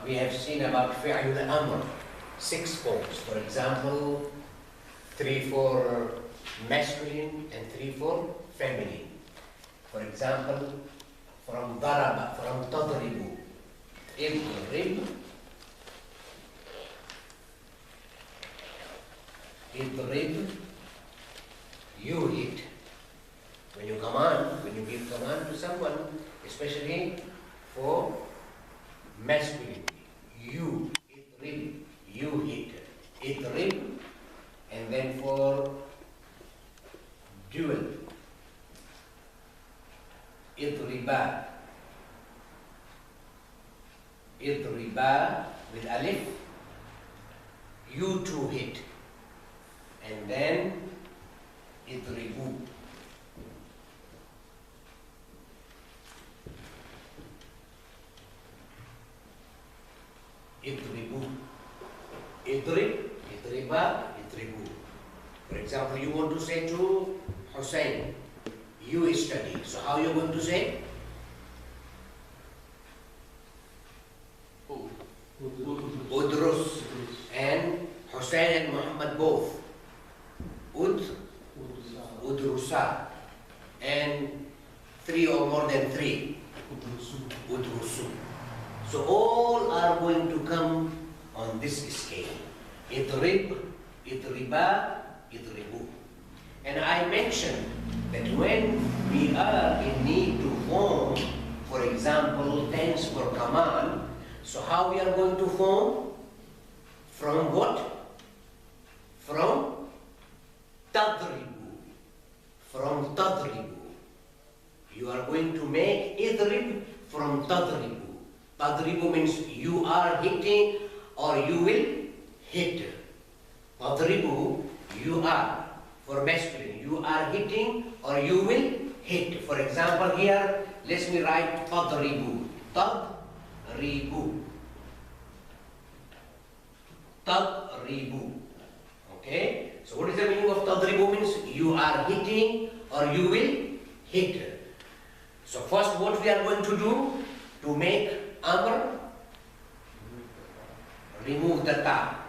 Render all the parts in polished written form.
We have seen about fi'l al-amr, 6 forms. For example, 3 for masculine and 3 for feminine. For example, from daraba, from tadribu, idrib, idrib, you hit. When you give command to someone, especially for masculine, you, idrib, you hit, idrib, and then for dual, idriba, idriba with alif, you two hit, and then idribu. Idribu, idrib, idriba, idribu. For example, you want to say to Hussein, you study. So how you going to say? Udrus. And Hussein and Muhammad both. Udrusa. And 3 or more than 3. Udrusu. So all are going to come on this scale. Idrib, idriba, idribu. And I mentioned that when we are in need to form, for example, tense for command, so how we are going to form? From what? From tadribu. From tadribu. You are going to make idrib from tadribu. Tadribu means you are hitting or you will hit. Tadribu, you are. For masculine, you are hitting or you will hit. For example, here, let me write tadribu. Tadribu. Tadribu. Okay? So what is the meaning of tadribu? Means you are hitting or you will hit. So first what we are going to do to make amr, remove the ta.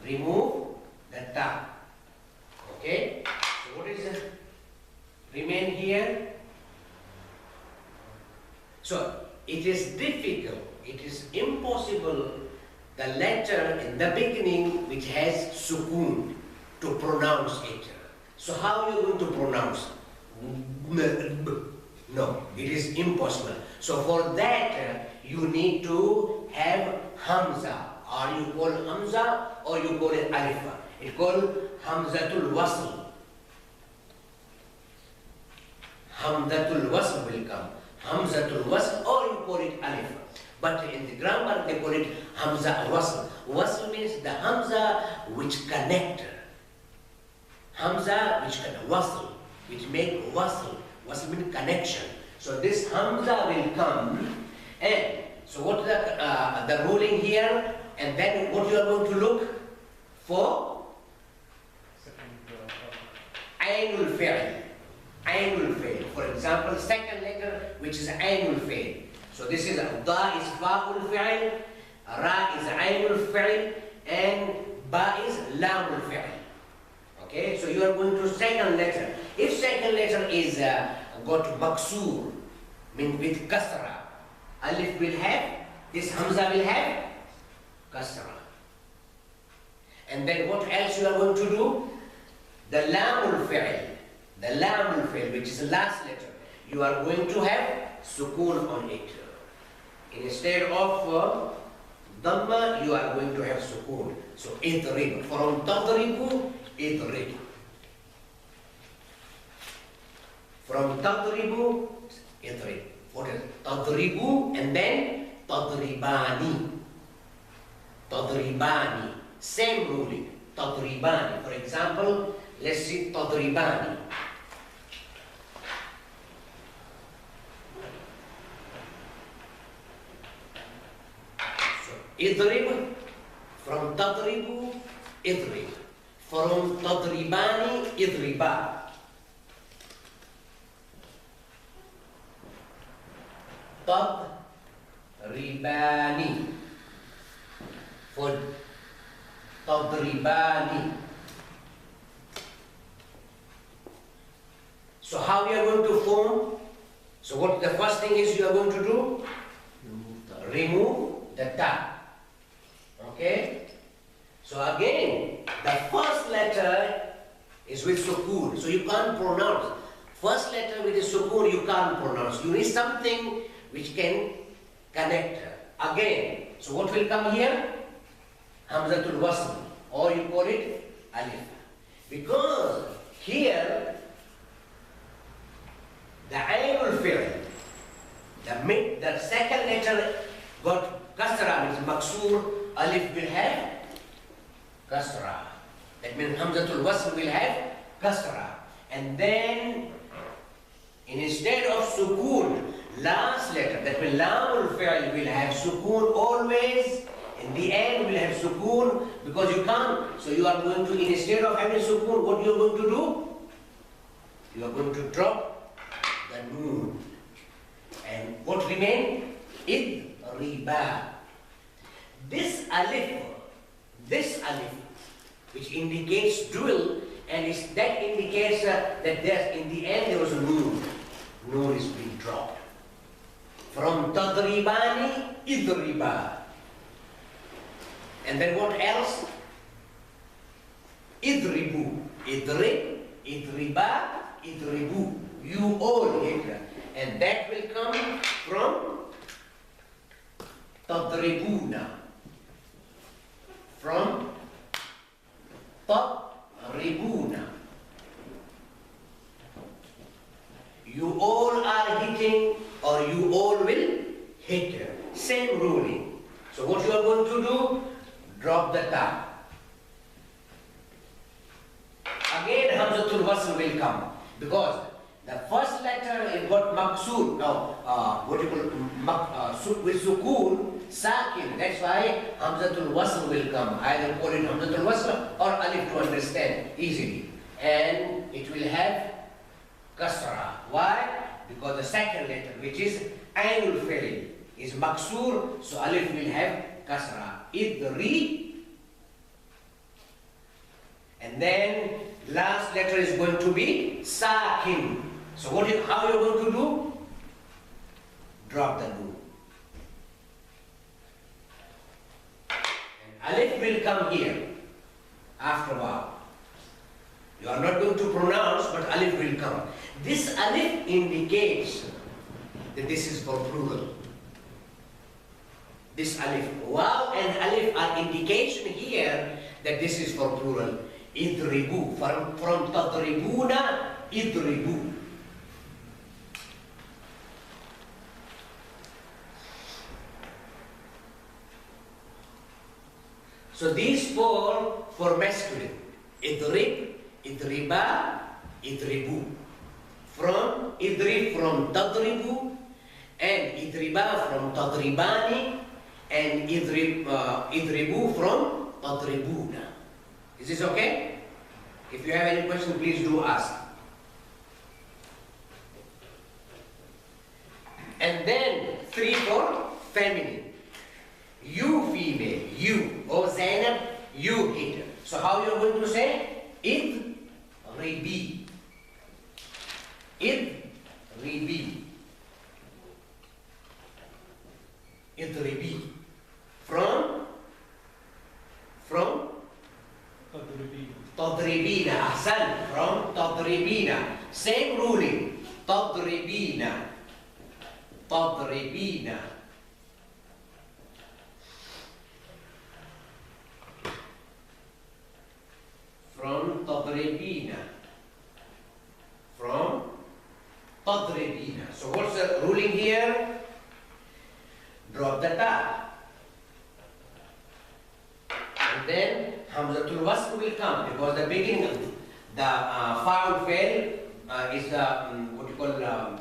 Remove the ta. Okay? So what is the remain here? So it is difficult, it is impossible the letter in the beginning which has sukoon to pronounce it. So how are you going to pronounce? No, it is impossible. So for that you need to have hamza, or you call hamza or you call it alif. It called hamzatul wasl. Hamzatul wasl will come. Hamzatul wasl or you call it alif. But in the grammar they call it hamza wasl. Wasl means the hamza which connect. Hamza which connect. Wasl, which make wasl. Wasl means connection. So this hamza will come, and so what the ruling here, and then what you are going to look for? Ainul fi'l. Ainul fi'l. For example, second letter which is ainul fi'l. So this is da is fa'ul fi'l, ra is ainul fi'l, and ba is lamul fi'l. Okay, so you are going to second letter. If second letter is got maksur, means with kasra, alif will have, this hamza will have kasra. And then what else you are going to do? The lamul fi'l, which is the last letter, you are going to have sukoon on it. Instead of dhamma, you are going to have sukoon. So idrib, from tadribu, idrib. From tadribu, idrib. What is tadribu and then tadribani. Tadribani. Same ruling. Tadribani. For example, let's see tadribani. So idrib, from tadribu, idrib. From tadribani, idriba. Tadribani. tadribani. For tadribani. So how you are going to form? So what the first thing is you are going to do? Remove the ta. Okay? So again, the first letter is with sukoon. So you can't pronounce. First letter with a sukoon you can't pronounce. You need something which can connect her. Again, so what will come here? Hamzatul wasl, or you call it alif. Because here the ainul fi'l, the second letter got kasra, means maksur, alif will have kasra. That means hamzatul wasl will have kasra. And then instead of sukoon, last letter, that means lamul fi'l will have sukoon always. In the end will have sukoon because you can't. So you are going to, instead of having sukoon, what you are going to do? You are going to drop the noon. And what remain? Idriba. This alif, which indicates dual, and that indicates that there, in the end there was a noon. Noon is being dropped. From tadribani, idriba. And then what else? Idribu. Idrib, idriba, idribu. You all hit. And that will come from tadribuna. From tadribuna. You all are hitting, or you all will hit. Same ruling. So what you are going to do? Drop the ta. Again hamzatul wasl will come because the first letter is got maksur. Now what you call with sukoon, sakin. That's why hamzatul wasl will come. Either call it hamzatul wasl or alif to understand easily. And it will have kasra. Why? Because the second letter, which is ainul fi'l, is maksur, so alif will have kasra. Idri. And then last letter is going to be sakin. So how you are going to do? Drop the noon. And alif will come here after a while. You are not going to pronounce, but alif will come. This alif indicates that this is for plural. This alif, waw and alif are indication here that this is for plural. Idribu, from tadribuna, idribu. So these four for masculine. Idrib, idriba, idribu. From idrib from tadribu, and idriba from tadribani, and idribu from tadribuna. Is this okay? If you have any question, please do ask. And then 3 for feminine. You female, you. Oh Zainab, you hit. So how you are going to say? Idribi. Idribi. Idribi. From Tadribina. Ahsan. From Tadribina. Same ruling. Tadribina. Tadribina. From Tadribina. From Tadribina. So what's the ruling here? Drop the ta. And then hamzatul wasl will come because the beginning of the fa'ul fail is the what you call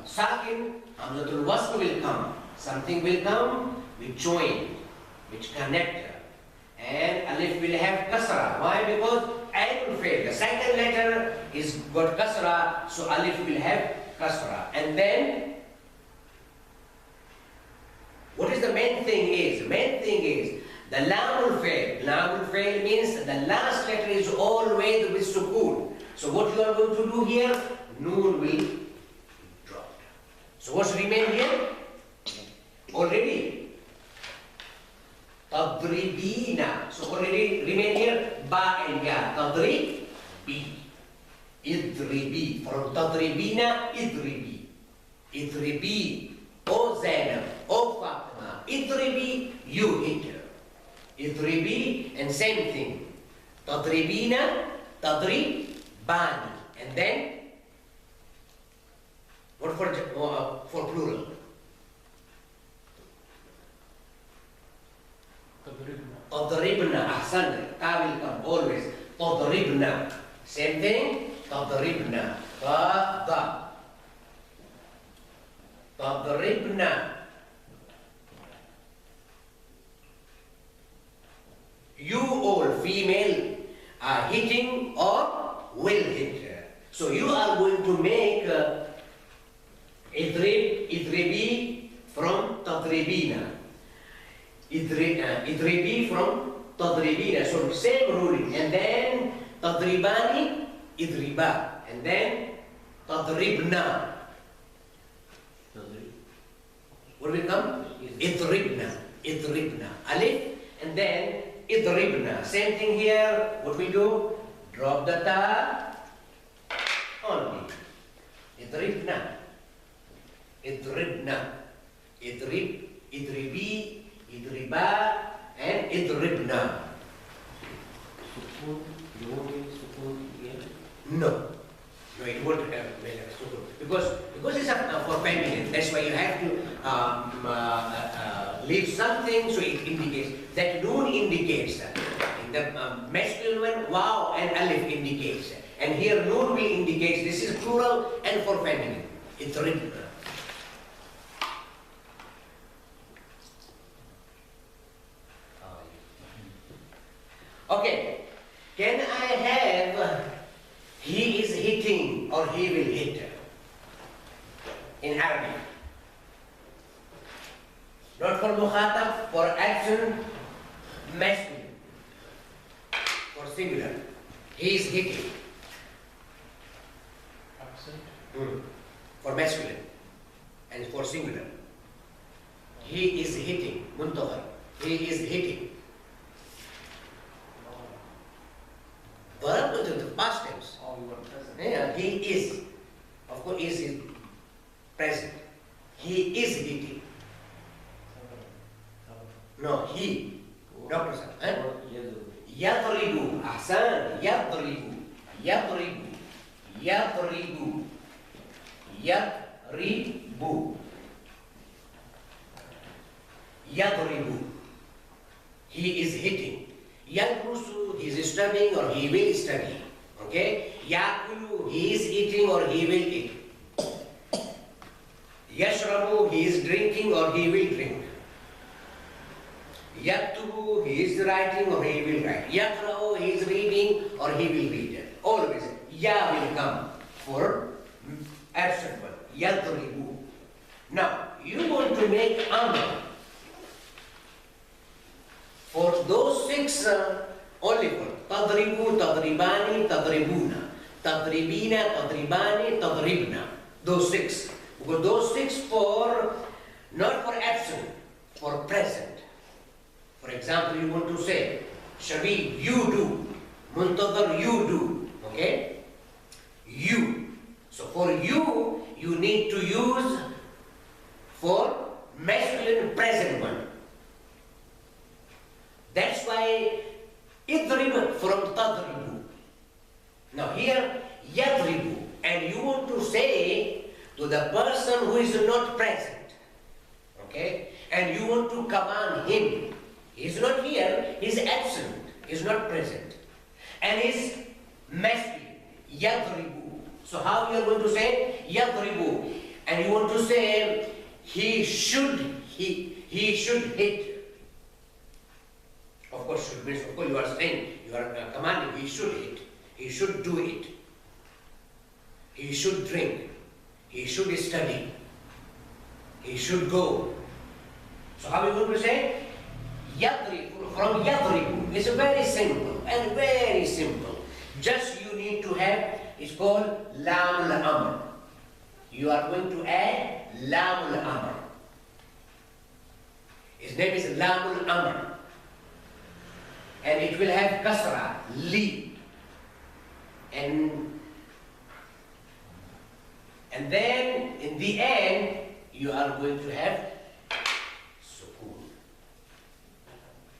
sakin. Hamzatul wasl will come. Something will come with join, which connect, and alif will have kasra. Why? Because ainul fail. The second letter is got kasra, so alif will have kasra. And then What is the main thing is? The main thing is the lamul fail. Lamul fail means the last letter is always with sukoon. So what you are going to do here? Noon will drop. So what's remain here? Already. Tadribina. So already remain here ba and ya. Tadribi. Idribi. From tadribina, idribi. Idribi. O Zainab. O Fatima. Idribi, you hit her. Idribi, and same thing. Tadribina, tadribani. And then, what for plural? Tadribna. Ahsan. Ta will come always. Tadribna. Same thing. Tadribna. Ta. Tadribna. You all female are hitting or will hit. So you are going to make idribi from tadribina. Idribi from tadribina. So same ruling. And then tadribani, idriba. And then tadribna. What will come? Idribna. Idribna. Alif. And then idribna. Same thing here. What we do? Drop the ta only. Idribna. Idribna. Idrib. Idribi. Idriba. And idribna. Sukun. You won't use sukun again? No. No, it won't have sukun. Because it's for feminine. That's why you have to leave something so it indicates. That noon indicates. In the masculine one, wow and alif indicates. And here noon will indicate this is plural and for feminine. It's written. Okay. Can I have he is hitting or he will hit in Arabic? Not for mukhatab, for action, masculine, for singular. He is hitting. For masculine and for singular. He is hitting. Muntahar. He is hitting. Verb to the past tense. Yeah, he is. Of course, is present. He is hitting. No, he. Dr. Sir. Yadribu. Ahsan. Yadribu. Yadribu. Yadribu. Yadribu. Yadribu. He is hitting. Yadrusu, he is studying or he will study. Okay? Yakulu, he is eating or he will eat. Yashrabu, he is drinking or he will drink. Yaktubu, he is writing or he will write. Yakra'u, he is reading or he will read. Always, ya will come for absent one. Yadribu. Now, you want to make amr. For those six, only for tadribu, tadribani, tadribuna, tadribina, tadribani, tadribna. Those six. Because those six for, not for absent, for present. For example, you want to say, Shabi, you do. Muntadhar, you do. Okay? You. So for you, you need to use for masculine present one. That's why idrib from tadribu. Now here, yadribu. And you want to say to the person who is not present. Okay? And you want to command him. He's not here, he's absent, he's not present. And he's masculine, yadribu. So how you are going to say yadribu? And you want to say he should hit. Of course, should means, of course you are saying, you are commanding, he should hit, he should do it, he should drink, he should study, he should go, So how are you going to say? Yadribu, from yadribu. It's very simple and very simple. Just you need to have, it's called lam al-amr. You are going to add lam al-amr. His name is lam al-amr. And it will have kasra, li. And then in the end, you are going to have sukun.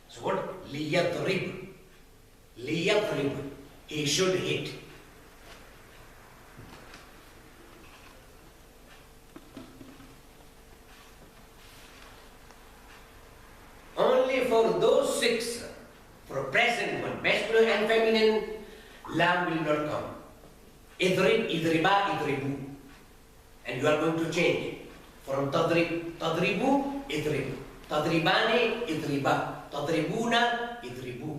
So what? Liyadrib. Liyadrib. He should hit. Only for those six, for present one, masculine and feminine, lam will not come. Idrib, idriba, idribu. And you are going to change it. From tadrib, tadribu, idrib. Tadribani, idriba. Tadribuna, idribu.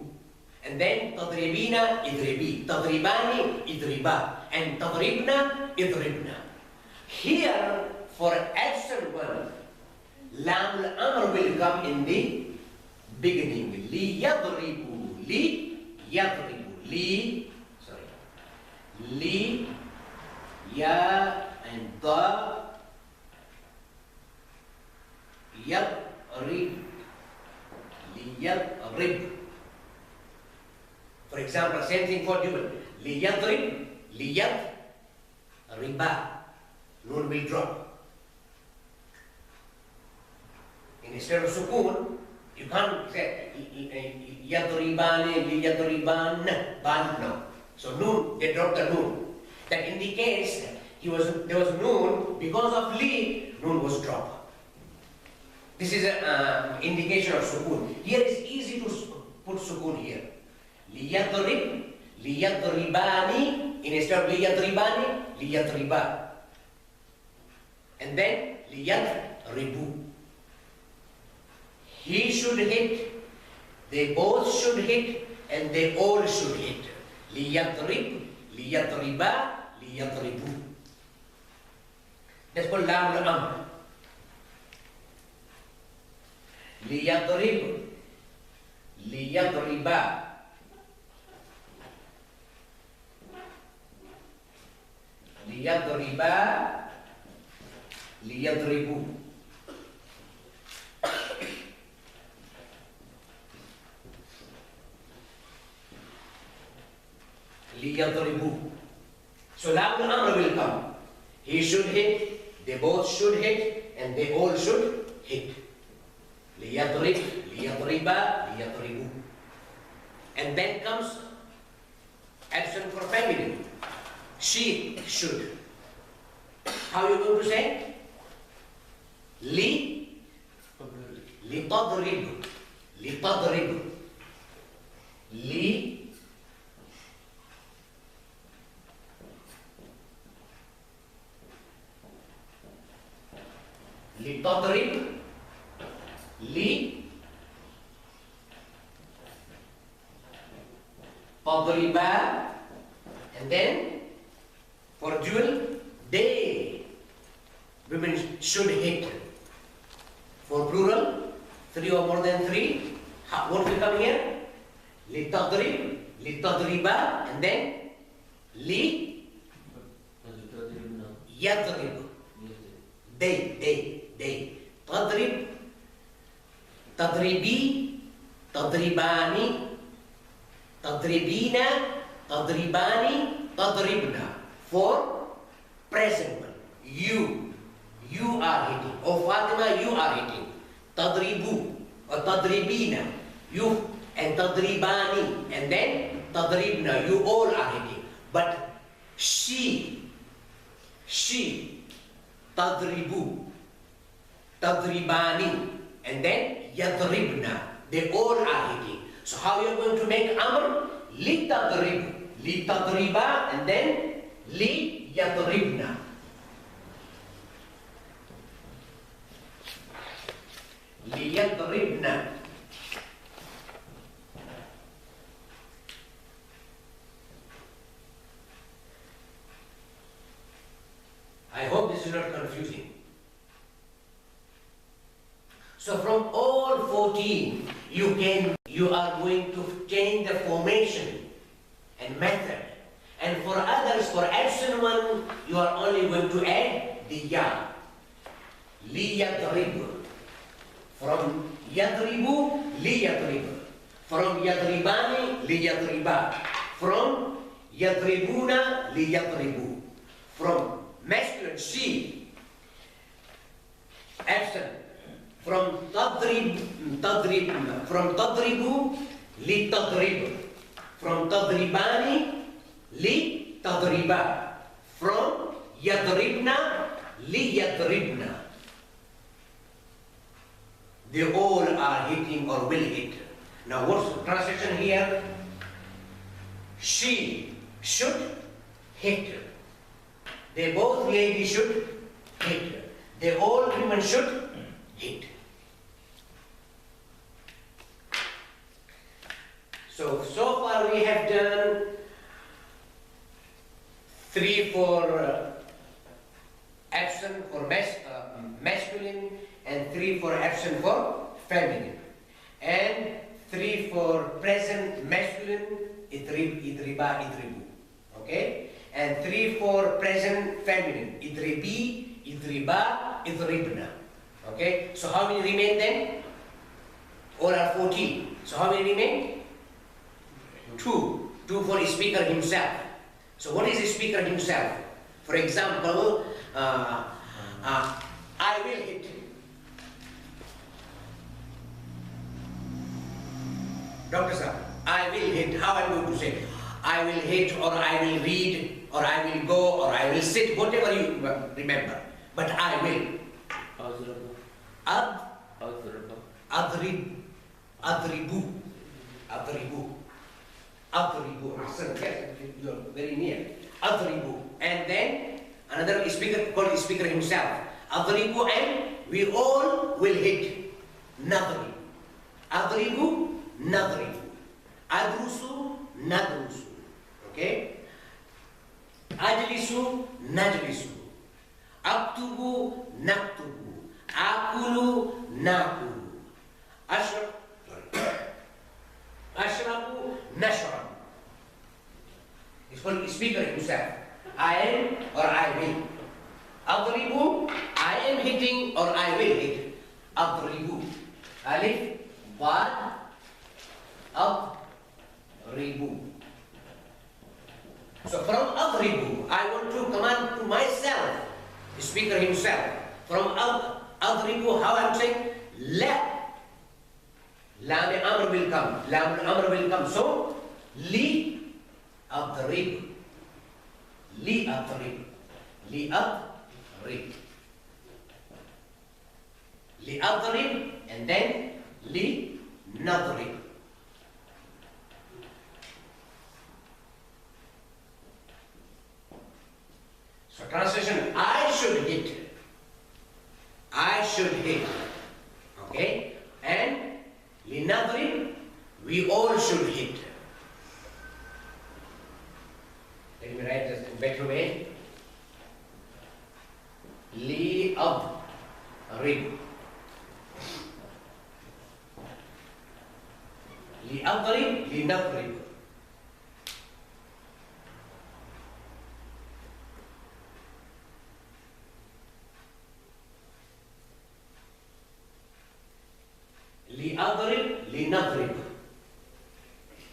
And then tadribina, idribi. Tadribani, idriba. And tadribna, idribna. Here, for action one, lam al-amr will come in the beginning. Li yadribu. Li yadribu. Li, sorry. Li, ya, and the, yadrib. Li yadrib. For example, same thing for dual. Li yadrib. Li yadriba. Noon will drop. Instead of sukun, you can't say yadribani, li yadriban, ban, no. So noon, they drop the noon. That indicates there was noon, because of li, noon was dropped. This is an indication of sukun. Here it's easy to put sukun here. Li yadrib, li yadribani, instead of li yadribani, li yadriba. And then li yadribu. He should hit, they both should hit, and they all should hit. Liyadrib, liyadriba, liyadribu. That's called lam al-amr. Liyadrib, liyadriba. Liyadriba, liyadribu. Liyadribu. So lam al-amr will come. He should hit, they both should hit, and they all should hit. Liyadrib, liyadriba, liyadribu. And then comes action for feminine. She should. How are you going to say? Li, litadrib, litadrib. Li, litadrib, li, tadriba, and then for dual, they, women should hit. For plural, three or more than three, what will come here? Litadrib, litadriba, and then li, yadrib. They. Tadrib, tadribi, tadribani, tadribina, tadribani, tadribna. For present one. You are hitting. Oh Fatima, you are hitting. Tadribu or tadribina. You and tadribani. And then tadribna. You all are hitting. But she, tadribu, tadribani, and then yadribna. They all are hitting. So how you are going to make amr? Li tadrib, li tadriba, and then li yadribna. Li yadribna. I hope this is not confusing. So from you are going to change the formation and method. And for others, for absent one, you are only going to add the ya. Li yadrib. From yadribu, li yadrib. From yadribani, li yadriba. From yadribuna, li yadribu. From masculine, she. Absent. From tadribu, li tadrib. From tadribani, li tadriba. From yadribna, li yadribna. They all are hitting or will hit. Now what's the translation here? She should hit. They both ladies should hit. They all women should hit. So far we have done 3 for absent for masculine and 3 for absent for feminine. And 3 for present masculine, idriba, idribu. Okay? And 3 for present feminine, idribi, idriba, idribna. Okay? So how many remain then? All are 14. So how many remain? 2. 2 for the speaker himself. So what is the speaker himself? For example, I will hit. Dr. Sir, I will hit. How am I going to say? I will hit, or I will read, or I will go, or I will sit, whatever you remember. But I will. Adribu. Yes, you are very near. Adribu. And then another speaker called the speaker himself. Adribu, and we all will hit. Nadribu. Adribu, nadribu. Adrusu, nadrusu. Okay? Ajlisu, najlisu. Aktubu, naktubu. Akulu, nakulu. Ashrabu, nashrabu. It's called the speaker himself. I am or I will. Adribu, I am hitting or I will hit. Adribu. Alif, Bad, Adribu. So from Adribu, I want to command to myself, the speaker himself. From Adribu, how I'm saying? La. Lam Amr will come. Lam Amr will come. So, Li Adrib. Li Adrib. Li Adrib. Li Adrib, and then Li Nadrib. So translation, I should hit. I should hit. Okay? And Li Nadrib, we all should hit. Let me write this in a better way. Li Adrib. Li Adrib, Li Nadrib. لأضرب لنضرب.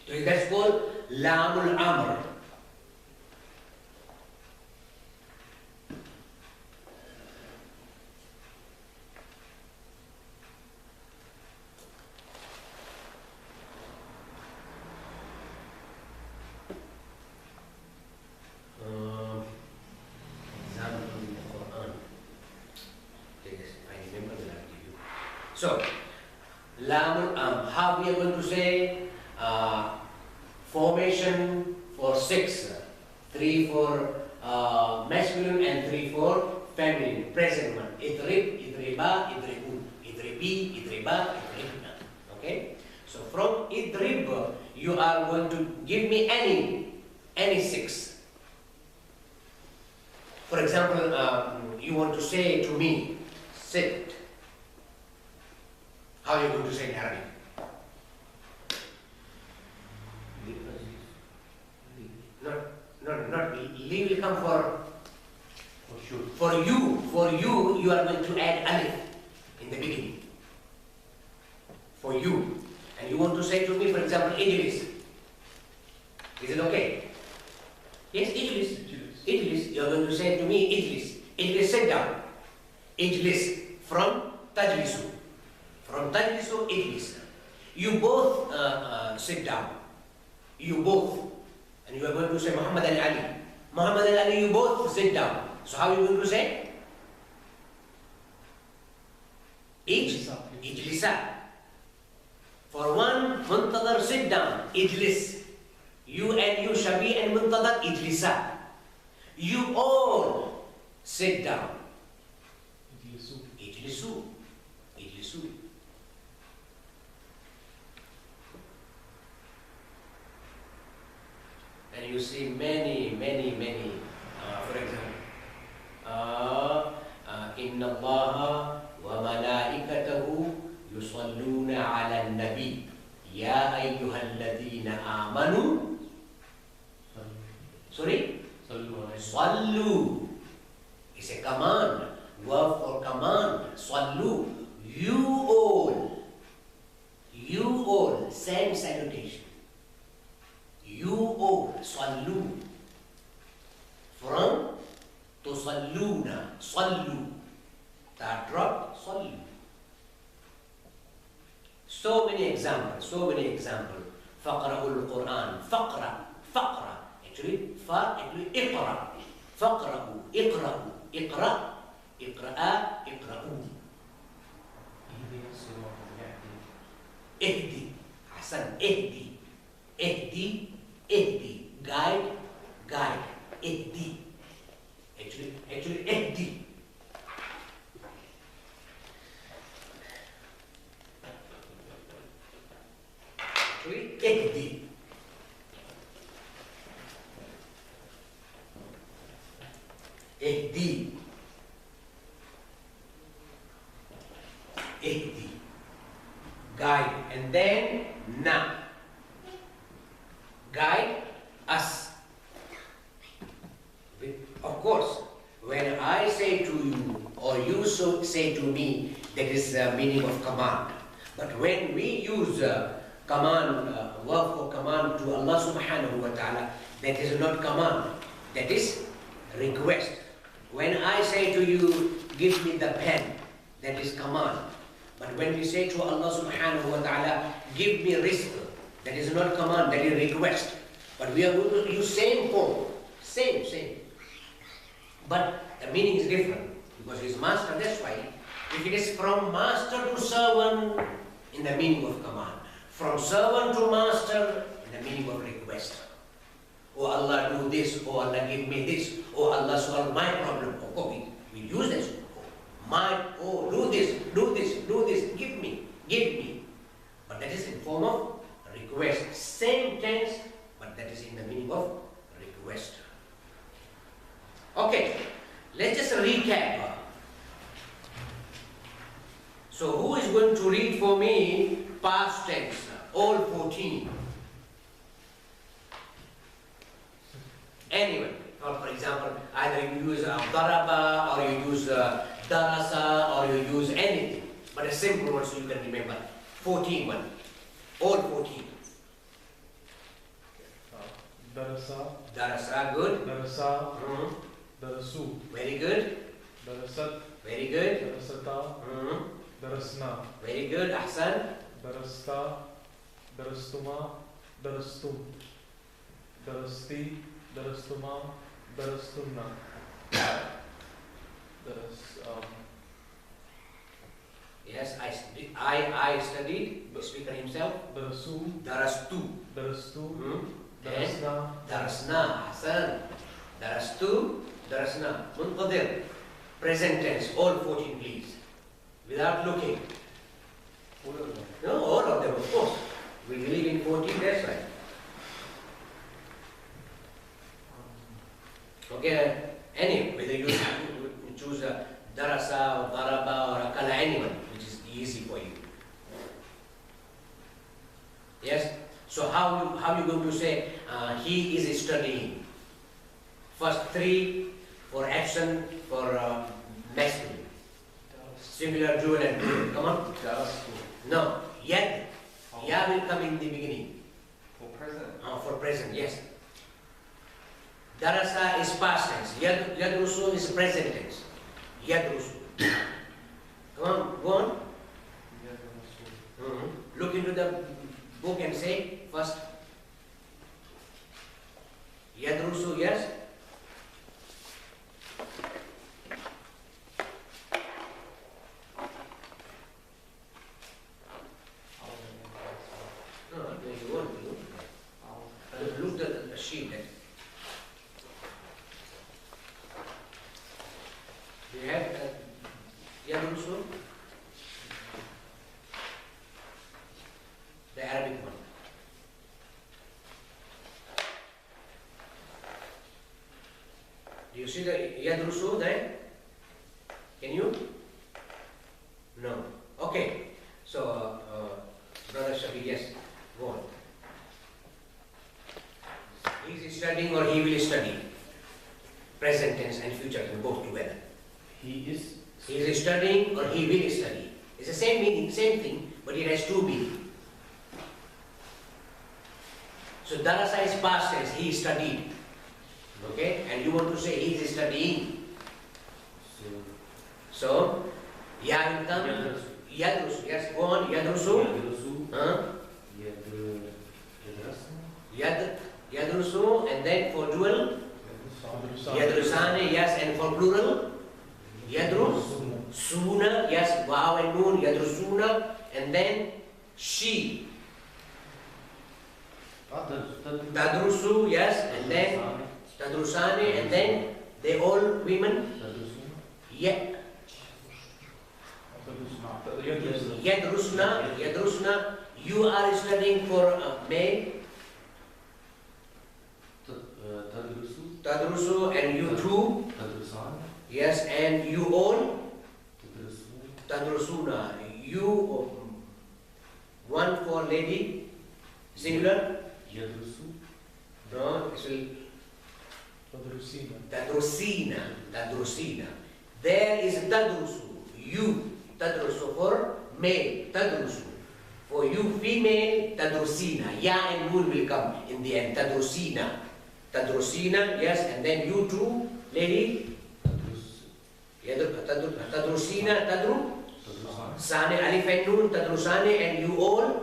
So that's called Lamul Amr. Example in the Quran. Yes, I remember that I give you. So, Lamul how we are going to say formation for 6, 3 for masculine and 3 for feminine, present one. Idrib, idriba, idribu, idribi, idriba, idribna. Okay? So from idrib, you are going to give me any 6. For example, you want to say to me, sit. How are you going to say in Arabic? come for sure. For you, you are going to add alif in the beginning. For you. And you want to say to me, for example, Ijlis. Is it okay? Yes, Ijlis. Ijlis. You are going to say to me, Ijlis. Ijlis, sit down. Ijlis. From Tajlisu. From Tajlisu, Ijlis. You both sit down. You both. And you are going to say Muhammad and Ali. Muhammad and Ali, you both sit down. So how are you going to say? Ijlisa. For one, Muntadar, sit down. Ijlis. You and you, Shabi and Muntadar, Ijlisa. You all sit down. Ijlisu. Ijlisu. And you see many, for example, Inna Allaha wa malaikatahu yusalluna ala nabi ya ayyuhalladhina amanu. Sorry? Sallu. It's a command. Word for command. Sallu. You all, same salutation. You all, sallu. From tusalluna, sallu. That drop, sallu. So many examples. Faqra'ul Quran. Faqra. Actually, iqra. Faqra'u, iqra'u. Iqra'a, iqra'u. Ihdi. Hasan, ihdi. Guide. Ihdi. Actually, ihdi. Ihdi. Guide. And then na. Guide us. Of course, when I say to you or you say to me, that is the meaning of command. But when we use command, word for command to Allah subhanahu wa ta'ala, that is not command, that is request. When I say to you, give me the pen, that is command. But when we say to Allah subhanahu wa ta'ala, give me rizq, that is not command, that is request. But we are going to use same form, same. But the meaning is different, because he is master, that's why. If it is from master to servant, in the meaning of command. From servant to master, in the meaning of request. Oh Allah, do this. Oh Allah, give me this. Oh Allah, solve my problem. Oh, we use this. Oh, do this, give me. But that is in form of request. Same tense, but that is in the meaning of request. Okay, let's just recap. So who is going to read for me past tense, all 14? Anyone. Or for example, either you use daraba, or you use darasa, or you use anything. But a simple one so you can remember. 14 one. All 14. Darasa, good. Darasa. Darasu. Very good. Darasat. Very good. Darasata. Darasna. Very good. Ahsan. Darasta. Darastuma. Darastum. Darasti. Darastuma. Darastunna. Yes, I studied. The speaker himself. Darasu. Darastu. Darastu. Darasna. Darasna. Ahsan. Darastu. Darasna. Munqadir. Present tense. All 14, please. Without looking. All of them. No, all of them, of course. We believe in 14, that's right. Okay, any, whether you choose a darasa or daraba or akala, anyone, which is easy for you. Yes? So how you going to say he is studying? First three for action for masculine. Singular, dual and plural. Come on. Darastu. No. Yad. Ya will come in the beginning. For present. For present, yes. Darasa is past tense. Yadrusu is present tense. Yadrusu. Come on, go on. Look into the book and say first. Yadrusu, yes. No, you won't look at the sheet. Do you have Yadrusu? The Arabic one. Do you see the Yadrusu there? Can you? No. Okay. So, Brother Shafi, yes, go on. He is studying or he will study. Present tense and future tense both together. He is. He is studying or he will study. It's the same meaning, same thing, but it has two meanings. So Darasa is past tense, he studied. Okay? And you want to say he is studying. So, Ya will come. Yadrusu. Yadrusu. Yes, go on. Yadrusu. Yadrusu. Huh? Yadrasna. Yadrusu. And then for dual, Yadrusane. Yes, and for plural, Yadrusuna. Yes, Vav and Noon. Yadrusuna. And then she. Tadrusu. Yes, and then Tadrusane. And then they all women. Yadrusna. You are studying for male. Tadrusu, and you too. Yes, and you all. Tadrusuna. You, one for lady, singular. No, it's Tadrusina. There is Tadrusu. You, Tadrusu for male, Tadrusu. For you female, Tadrusina. Ya and Nun will come in the end. Tadrusina. Yes, and then you too, lady. Tadrusina, Sane, Alif and Nun, Tadrusane, and you all.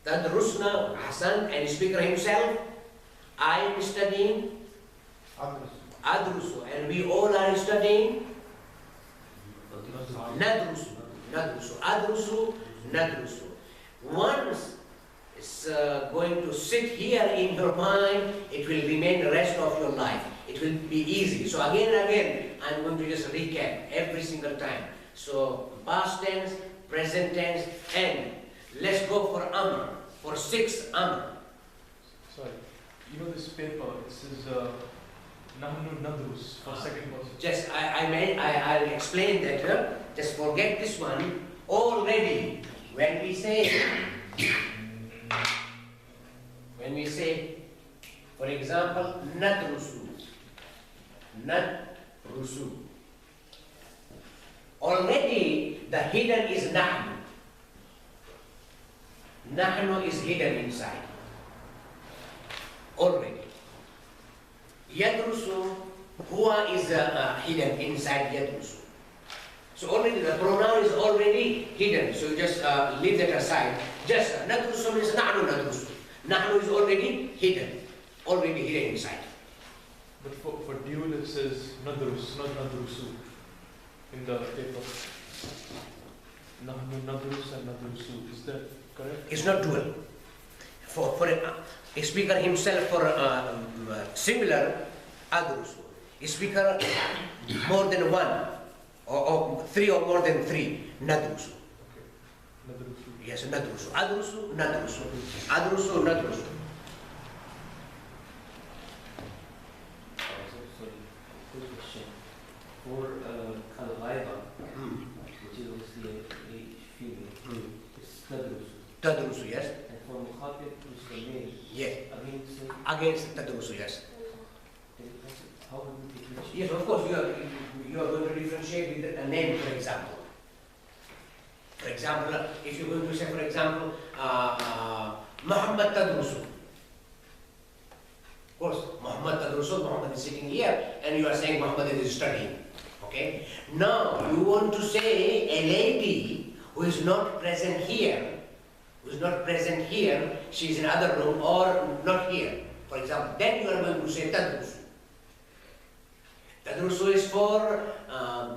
Tadrusna, Hasan, and speaker himself. I am studying Adrusu, and we all are studying Nadrusu. Once it's going to sit here in your mind, it will remain the rest of your life. It will be easy. So again and again, I'm going to just recap every single time. So past tense, present tense, and let's go for Amr, for 6 Amr. Sorry, you know this paper, it says Nahnu Nadrus for second person. Just I'll explain that. Just forget this one. Already, when we say, for example, Nadrusu. Already the hidden is Nahnu. Nahnu is hidden inside. Already. Yadrusu, Huwa is hidden inside Yadrusu. So already the pronoun is already hidden. So you just leave that aside. Just Nadrusu means Nahnu Nadrusu. Nahnu is already hidden inside. But for dual it says Nadrus, not Nadrusu in the paper. Nahnu Nadrus and Nadrusu. Is that correct? It's not dual. For a speaker himself for singular, Adrusu. A speaker more than one, or 3 or more than 3, Nadrusu. Okay. Nadrusu. Yes, Nadrusu. Adrusu, Nadrusu. Adrusu, Nadrusu. Sorry, quick question. For Kalaiba, which is obviously a female, it's Tadrusu. تدرس, yes. And for مخاطب, which is the male, Yes. against Against تدرس, yes. how would we differentiate? Yes, of course, you are going to differentiate with a name, for example. For example, if you're going to say, for example, Muhammad Tadrusu. Of course, Muhammad Tadrusu, Muhammad is sitting here, and you are saying Muhammad is studying. Okay? Now, you want to say a lady who is not present here, she is in other room or not here. For example, then you are going to say Tadrusu. Tadrusu is for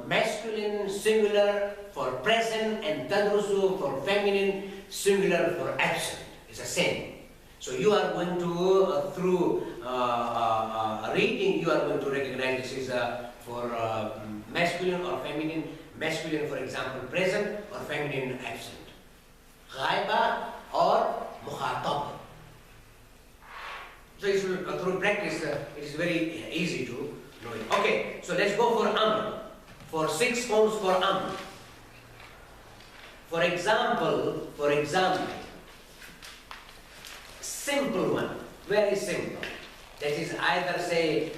masculine, singular, for present, and Tadrusu for feminine, singular, for absent. It's the same. So you are going to, through reading, you are going to recognize this is for masculine or feminine. Masculine, for example, present, or feminine, absent. Ghaiba or mukhatab. So it's, through practice, it is very easy to know it. Okay, so let's go for Amr. For 6 forms for Amr. For example, simple one, very simple. That is either say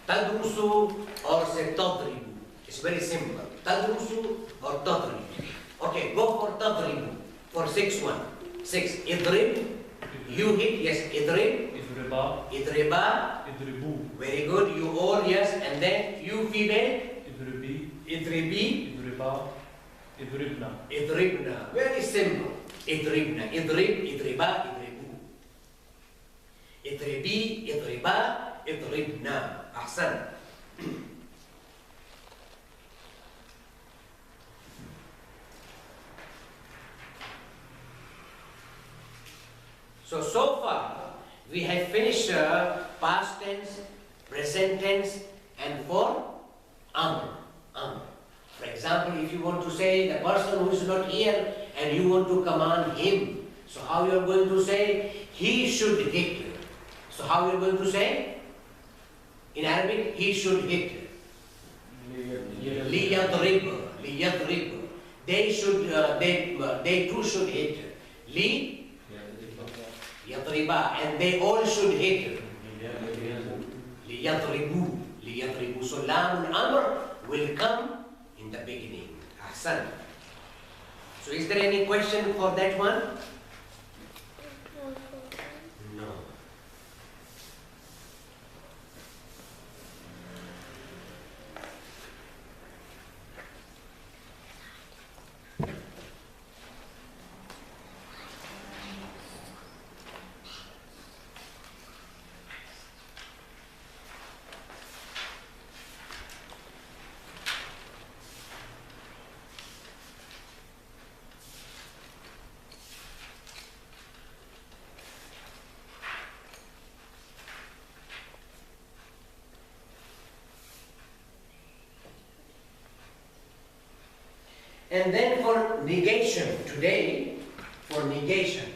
tadrusu or say tadribu. It's very simple. Tadrusu or tadribu. Okay, go for tadribu. For 6 one. 6. Idrib. You hit, yes, idrib. Idriba. Idriba. Idribu. Very good. You all, yes. And then you female. Idribi. Idribi. Idriba. Idribna. Idribna. Very simple. Idribna. Idrib. Idriba. Idribu. Idribi. Idriba. Idribna. Ahsan. So far, we have finished past tense, present tense, and for Amr. For example, if you want to say the person who is not here and you want to command him, so how you are going to say? He should hit. So how you are going to say? In Arabic, he should hit. Liyadrib. Liyadrib. They should. They too should hit. Li. Yadriba, and they all should hit. Liyadribu. Liyadribu. So Lam al-Amr will come in the beginning. Ahsan. So is there any question for that one? No. And then for negation, today, for negation.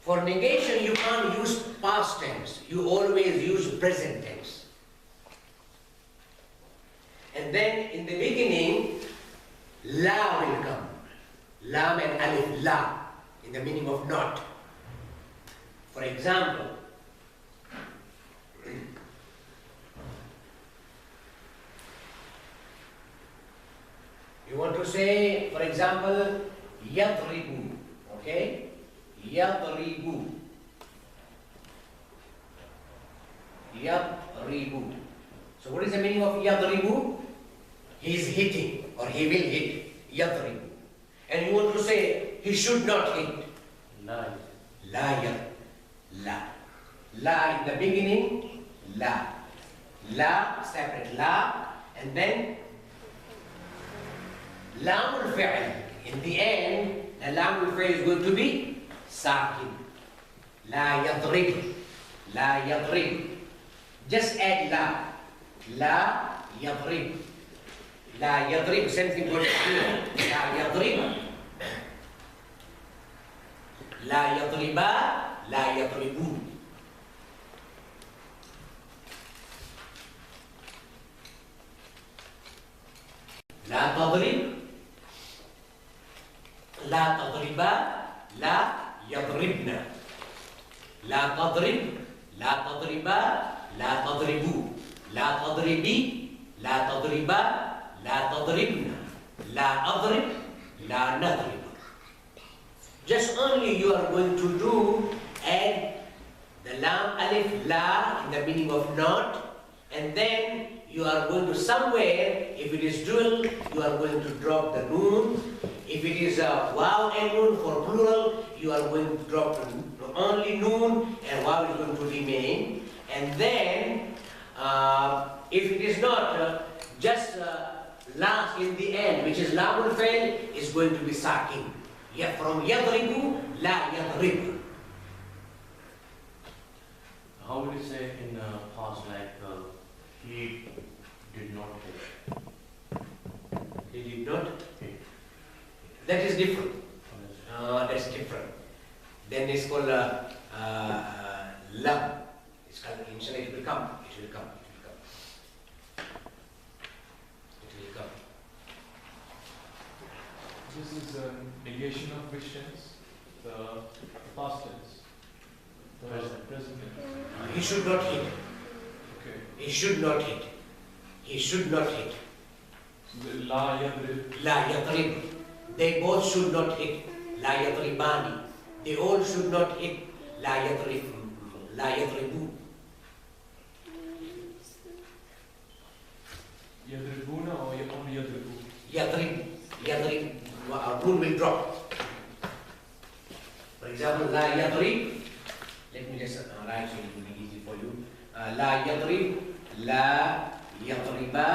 For negation, you can't use past tense. You always use present tense. And then in the beginning, la will come. Lam and alif, la, in the meaning of not. For example, you want to say, for example, yadribu, okay? Yadribu. Yadribu. So what is the meaning of yadribu? He is hitting, or he will hit. Yadribu. And you want to say, he should not hit. La. La yad. La. La in the beginning, la. La, separate la, and then Lam al-fi'l. In the end, the Lam al-fi'l is going to be sakin. La yadrib. La yadrib. Just add la. La yadrib. La yadrib. Same thing goes here. La yadrib. La yadriba. La yadribu. تضرب لا تضربا لا يضربن لا تضرب لا تضربا لا تضربوا لا تضربي لا تضربا لا تضربن لا أضرب لا نضرب. Just only you are going to do add the lam alif la in the meaning of not, and then you are going to somewhere, if it is dual, you are going to drop the noon. If it is a waw and noon for plural, you are going to drop only noon and waw is going to remain. And then, if it is not, just last in the end, which is lamul fail, is going to be sakin. Yeah, from yadribu, la yadribu. How would you say in past, like he did not hit? He did not? Hit. That is different. That's different. Then it's called lam. It's called, inshallah, it will come. It will come. It will come. It will come. This is a negation of which tense? The past tense. The present tense. He should not hit. Okay. He should not hit. He should not hit. So the la yadrib. La yadrib. They both should not hit. La yadribani. They all should not hit. La yadrib. La yadribu. Yadribuna or only yadribu? Yadrib. Yadrib. Noon will drop. For example, la yadrib. Let me just write so it will be easy for you. La yadrib. La yadriba.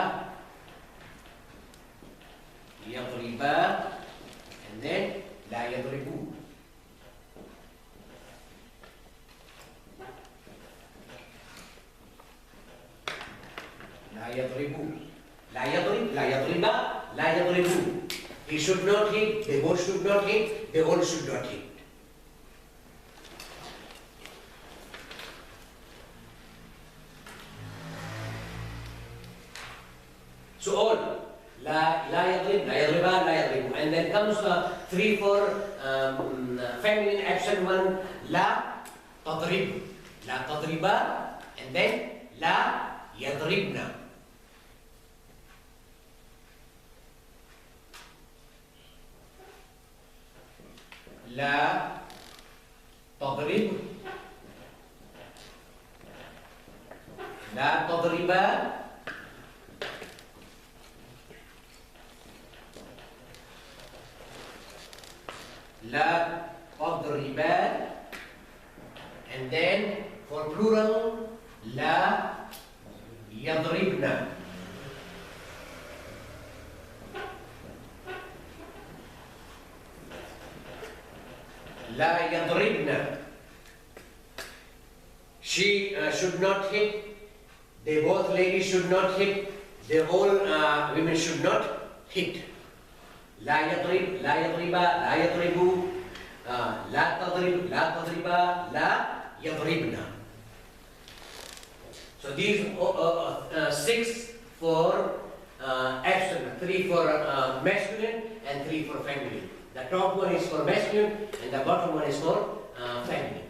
Yadriba. And then la yadribu. La yadribu. La yadrib, la yadriba, la yadribu. He should not hit, they both should not hit, they all should not hit. So all, la yadrib, la yadriba, la yadribu. And then comes 3 for feminine action 1, la tadrib, la tadriba, and then la yadribna. لا تضرب لا تضربا لا تضربا, and then for plural لا يضربن. لا يضربن. She should not hit. They both ladies should not hit. They all women should not hit. لا يضرب, لا يضربا, لا يضربوا, لا تضرب, لا تضربا, لا يضربن. So these 6 for action, 3 for masculine and 3 for feminine. The top one is for masculine and the bottom one is for feminine.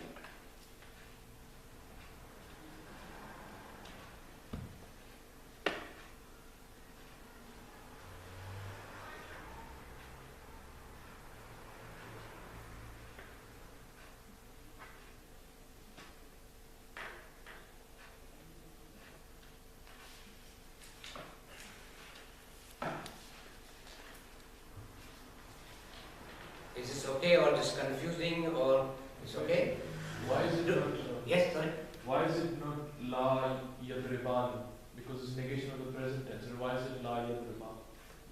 Is this okay or just confusing or it's okay? Why is it not? Yes, sorry. Why is it not la yadriban? Because it's negation of the present tense. And why is it la yadriban?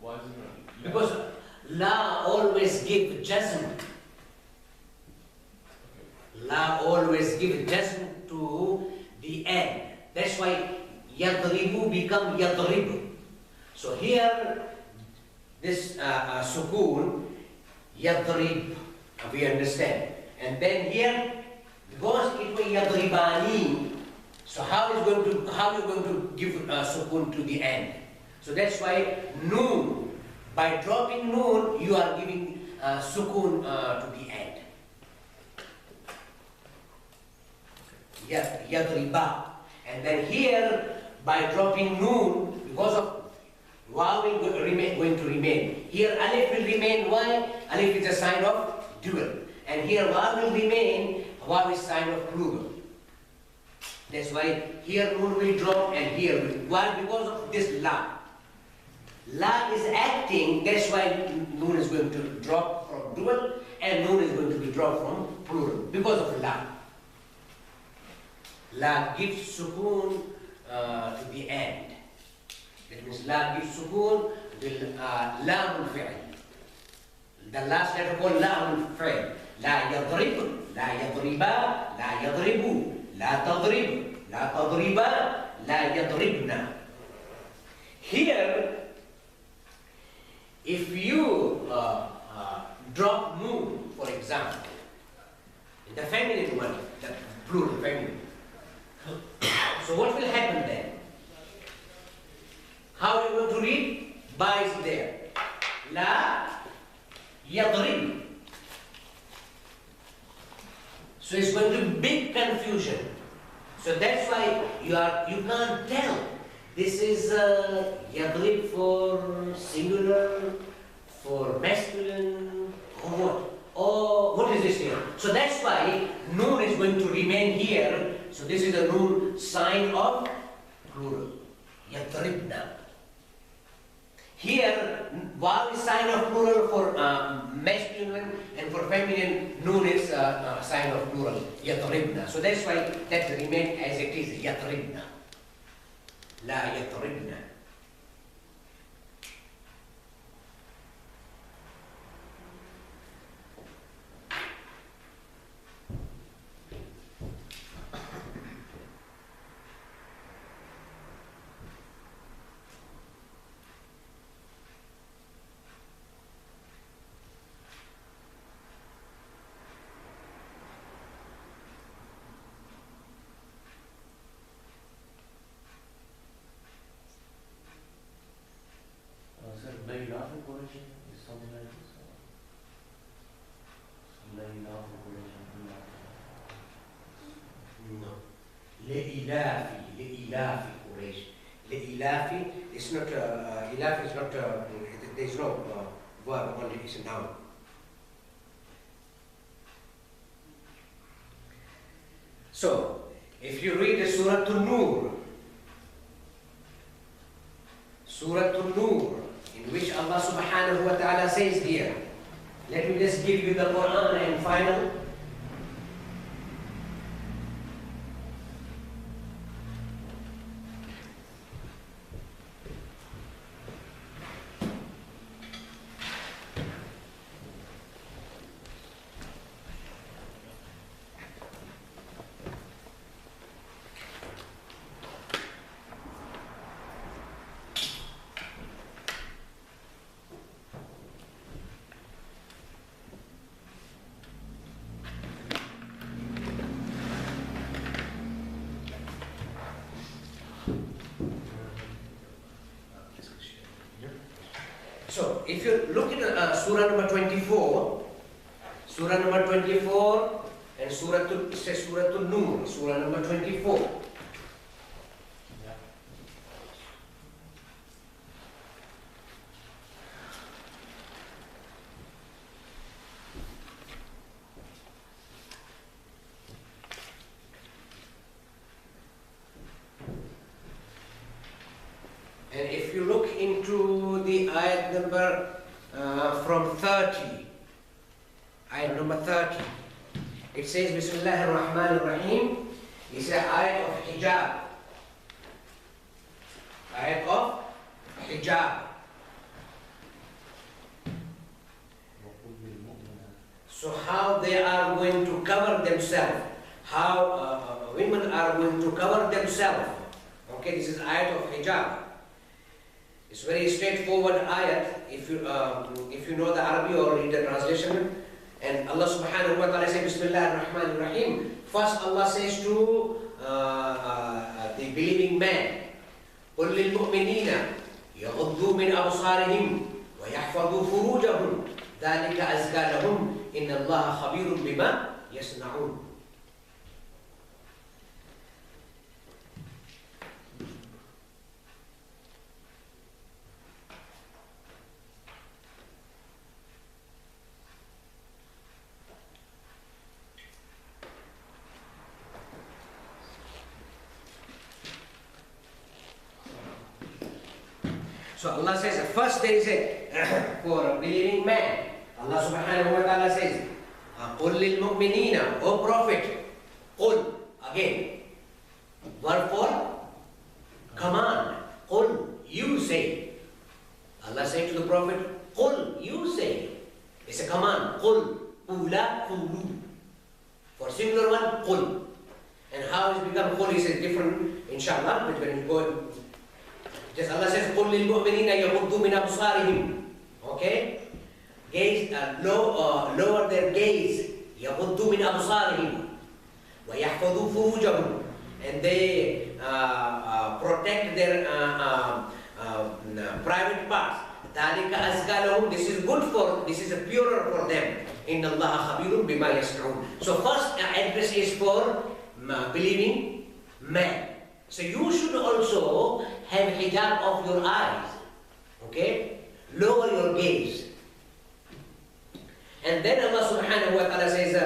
Why is it not? Because la always give jazm. La always give jazm to the end. That's why yadribu become yadribu. So here, this sukun, yadrib, we understand. And then here, because it was yadribani, so how you going to give sukun to the end? So that's why noon By dropping noon, you are giving sukoon to the end. Yadriba. And then here, by dropping noon, because of waw will going to remain. Here alif will remain. Why? Alif is a sign of dual. And here waw will remain. Waw is sign of plural. That's why here noon will drop and here will. Why? Because of this la. La is acting, that's why noon is going to drop from dual and noon is going to be dropped from plural. Because of la. La gives sukoon to the end. That means la gives sukoon will lamul fi'l. The last letter called lamul fi'l. La yadrib, la yadriba, la yadribu. La tadrib, la tadriba, la yadribna. Here, if you drop noon, for example, in the feminine one, the plural feminine, so what will happen then? How are you going to read? Ba is there. La yadrib. So it's going to be big confusion. So that's why you can't tell. This is yadrib for singular, for masculine, or what? Or what is this here? So that's why noon is going to remain here. So this is a noon sign of plural. Yadribna. Here, waw is sign of plural for masculine and for feminine, noon is sign of plural, yadribna. So that's why that remains as it is, yadribna. La yadribna. Sir, Layla for Quran is something like this. Layla for Quran. No. Le'ilafi Quraysh. Le'ilafi is not, ilaf is not, there is no verb, only it is a noun. So, if you read the Surah An-Nur, Surah An-Nur, in which Allah subhanahu wa ta'ala says here, let me just give you the Quran and final. So, if you look at Surah number 24, Surah number 24 and Surah An-Nur, Surah number 24. And if you look into the ayat number from 30, ayat number 30, it says, Bismillahir Rahmanir Rahim. It's an ayat of hijab. Ayat of hijab. So how they are going to cover themselves, how women are going to cover themselves. Okay, this is ayat of hijab. It's very straightforward ayat if you know the Arabic or read the translation. And Allah subhanahu wa ta'ala says, Bismillah ar-Rahman ar-Rahim. First Allah says to the believing man, قُلْ لِلْمُؤْمِنِينَ يَغُضُّوا مِنْ أَبْصَارِهِمْ وَيَحْفَظُوا فُرُوجَهُمْ ذَلِكَ أَزْكَى لَهُمْ إِنَّ اللَّهَ خَبِيرٌ بِمَا يَصْنَعُونَ. So Allah says, first there is a for a believing man. Allah subhanahu wa ta'ala says, قُلْ لِلْمُؤْمِنِينَ, O Prophet, قُلْ, again, word for command. قُلْ, you say. Allah said to the Prophet, قُلْ, you say. It's a command. قُلْ, قُولَ, قُولُ. For singular one, قُلْ. And how it's become قُلْ is different, inshallah, but when you go, just Allah says, قُلْ لِلْمُؤْمِنِينَ يَغُضُّوا مِنْ أَبْصَارِهِمْ. Okay? Gaze, lower their gaze. يَغُضُّوا مِنْ أَبْصَارِهِمْ وَيَحْفَظُوا فُرُوجَهُمْ. And they protect their private parts. ذَلِكَ أَزْكَى لَهُمْ. This is good for, this is a purer for them. إِنَّ اللَّهَ خَبِيرٌ بِمَا يَصْنَعُونَ. So first address is for believing man. So you should also have hijab of your eyes. Okay? Lower your gaze. And then Allah subhanahu wa ta'ala says,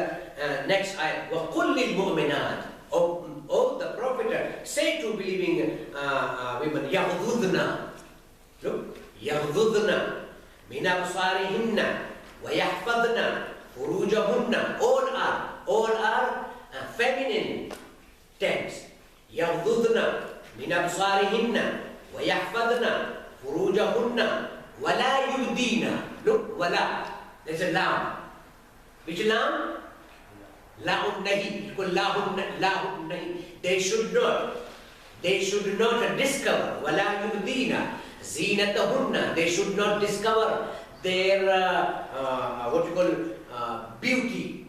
next ayat, وَقُلْ لِلْمُؤْمِنَاتِ. Oh, the Prophet, say to believing women, يَغْضُضْنَا. Look, يَغْضُضْنَا مِنْ أَبْصَارِهِنَّ وَيَحْفَظْنَا فُرُوجَهُنَّ. All are feminine tense. يَغْضُضْنَا مِنْ أَبْصَارِهِنَّ وَيَحْفَظْنَ فُرُوجَهُنَّ وَلَا يُبْدِينَ. Look, وَلَا. There's a lam. Which lam? Lahun nahi. Lahun nahi. They should not discover. وَلَا يُبْدِينَ زِينَتَهُنَّ. They should not discover their, beauty.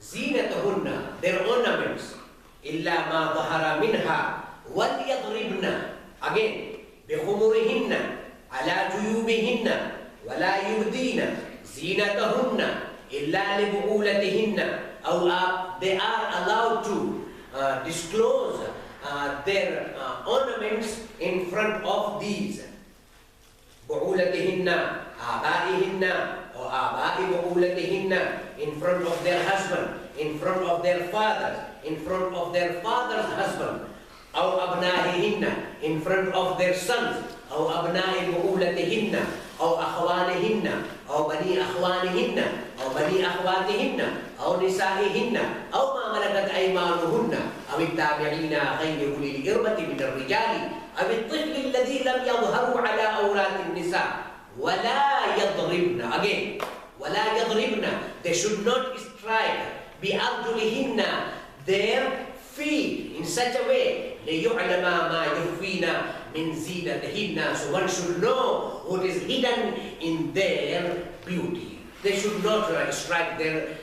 زِينَتَهُنَّ, their ornaments. إِلَّا مَا ظَهَرَ مِنْهَا وَلْيَضْرِبْنَ. Again, بِخُمُرِهِنَّ عَلَى جُيُوبِهِنَّ وَلَا يُبْدِينَ زِينَتَهُنَّ إِلَّا لِبُعُولَتِهِنَّ. They are allowed to disclose their ornaments in front of these. بُعُولَتِهِنَّ آبَائِهِنَّ or آبَاءِ بُعُولَتِهِنَّ, in front of their husband, in front of their fathers, in front of their father's husband. أو أبنائهن, in front of their sons. أو أبناء بؤولتهن أو أخوانهن أو بني أخوانهن أو بني أخواتهن أو نسائهن أو ما ملكت أيمانهن أو التابعين غير أولي الإربة من الرجال أو الطفل الذي لم يظهروا على عورات النساء ولا يضربن. Again, ولا يضربن. They should not strike بأرجلهن, their feet, in such a way ليعلم ما يخفين من زينتهن. So one should know what is hidden in their beauty. They should not strike their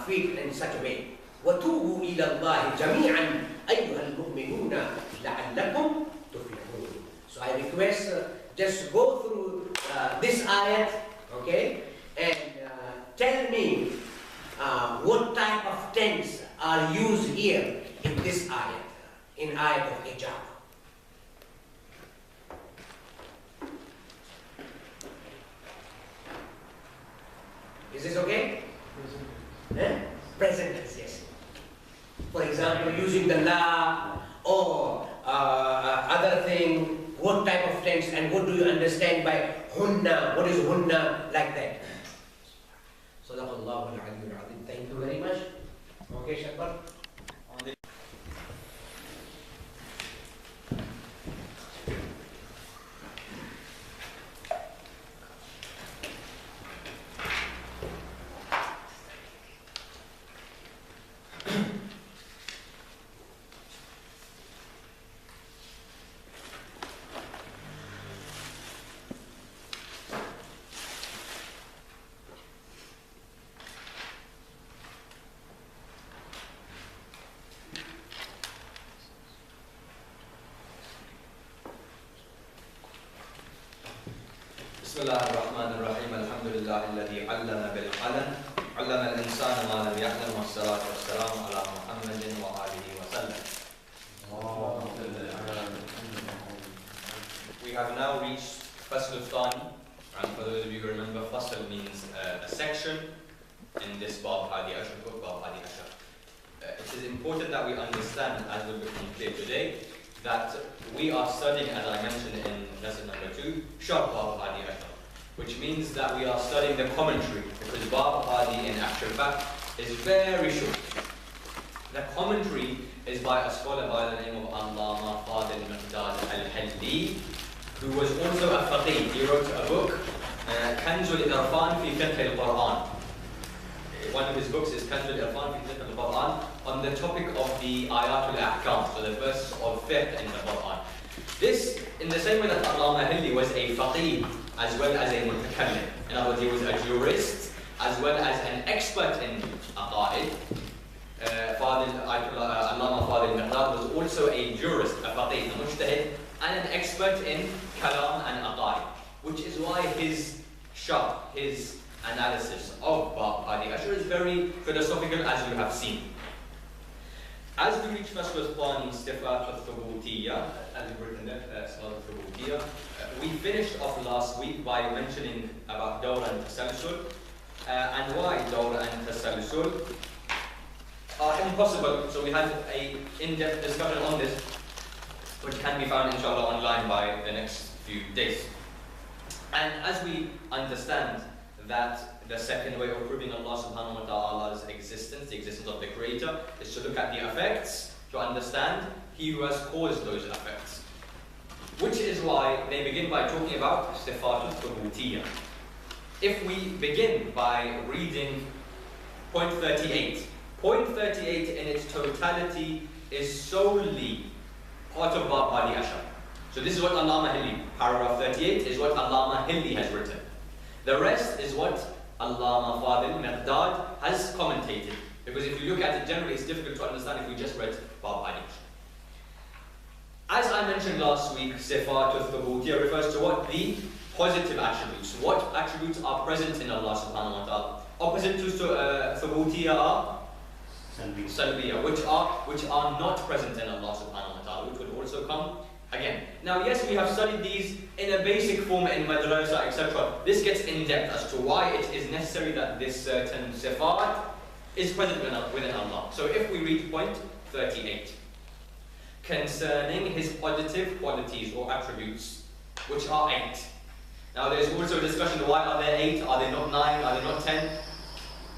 feet in such a way. وَتُوبُوا إِلَى اللَّهِ جَمِيعًا أَيُّهَا الْمُؤْمِنُونَ لَعَلَّكُمْ تُفْلِحُونَ. So I request just go through this ayat, okay, and tell me what type of tense are used here in this ayat, in ayat of hijab. Is this okay? Present tense, yes. For example, using the la or other thing, what type of tense and what do you understand by hunna? What is hunna? Like that. Sadaqallahu al-aliyyul azim. Thank you very much. Okay, Shakbar. بسم الله الرحمن الرحيم الحمد لله الذي علم بالقلم علم الإنسان ما لم يعلم والصلاة والسلام على محمد وآله وسلم. We have now reached Fasl al-Thani, and for those of you who remember, Fasl means a section in this Bab Hadi Ashar book, Bab Hadi Ashar. It is important that we understand, as will become clear today, that we are studying, as I mentioned in lesson number 2, Sharh Bab Hadi Ashar, which means that we are studying the commentary, because Bab Hadi in actual fact is very short. The commentary is by a scholar by the name of Allama Fadil Miqdad al-Halli, who was also a faqih. He wrote a book, Kanzul Irfan fi Fiqh al-Quran. One of his books is Kanzul Irfan fi Fiqh al-Quran, on the topic of the Ayatul Ahkam, so the verse of fiqh in the Quran. This, in the same way that Allama Halli was a faqih as well as a mutakallim. In other words, he was a jurist as well as an expert in aqaid. Allama Fadil Miqdad was also a jurist, a faqih, a mujtahid, and an expert in kalam and aqaid, which is why his sharh, his analysis of Bab Hadi Ashar is very philosophical, as you have seen. As we reach Fasl al-Thani, Sifat al-Thubutiyya, as we've written there, Sifat al-Thubutiyya, we finished off last week by mentioning about Dawr and Tasalsul, and why Dawr and Tasalsul are impossible. So we had an in-depth discussion on this, which can be found inshallah online by the next few days. And as we understand that the second way of proving Allah subhanahu wa ta'ala's existence, the existence of the Creator, is to look at the effects, to understand He who has caused those effects. Which is why they begin by talking about Sifat al-Thubutiyya. If we begin by reading point 38, point 38 in its totality is solely part of Bab Hadi Ashar. So this is what Allama Halli, paragraph 38, is what Allama Halli has written. The rest is what Allama Fadil Miqdad has commentated. Because if you look at it generally, it's difficult to understand if we just read Bab Hadi Ashar. As I mentioned last week, Sifat al-Thubutiyya refers to what? The positive attributes. What attributes are present in Allah subhanahu wa ta'ala? Opposite to Thubutiyya are Salbiyya, which are not present in Allah subhanahu wa ta'ala, which would also come again. Now yes, we have studied these in a basic form in madrasa, etc. This gets in depth as to why it is necessary that this certain sifat is present within Allah. So if we read point 38, concerning His positive qualities or attributes, which are 8. Now there's also a discussion, why are there 8? Are they not 9? Are they not 10?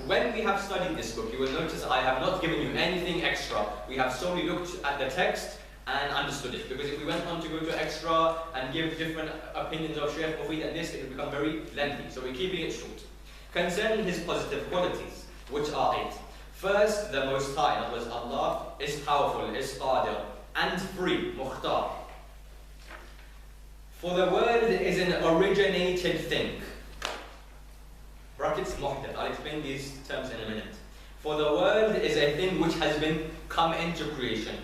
When we have studied this book, you will notice I have not given you anything extra. We have solely looked at the text and understood it. Because if we went on to go to extra and give different opinions of Shaykh Mufid and this, it would become very lengthy. So we're keeping it short. Concerning His positive qualities, which are 8. First, the Most High, in other words, Allah is powerful, is qadir, and free, mukhtar. For the world is an originated thing. Brackets muhdath. I'll explain these terms in a minute. For the world is a thing which has been come into creation.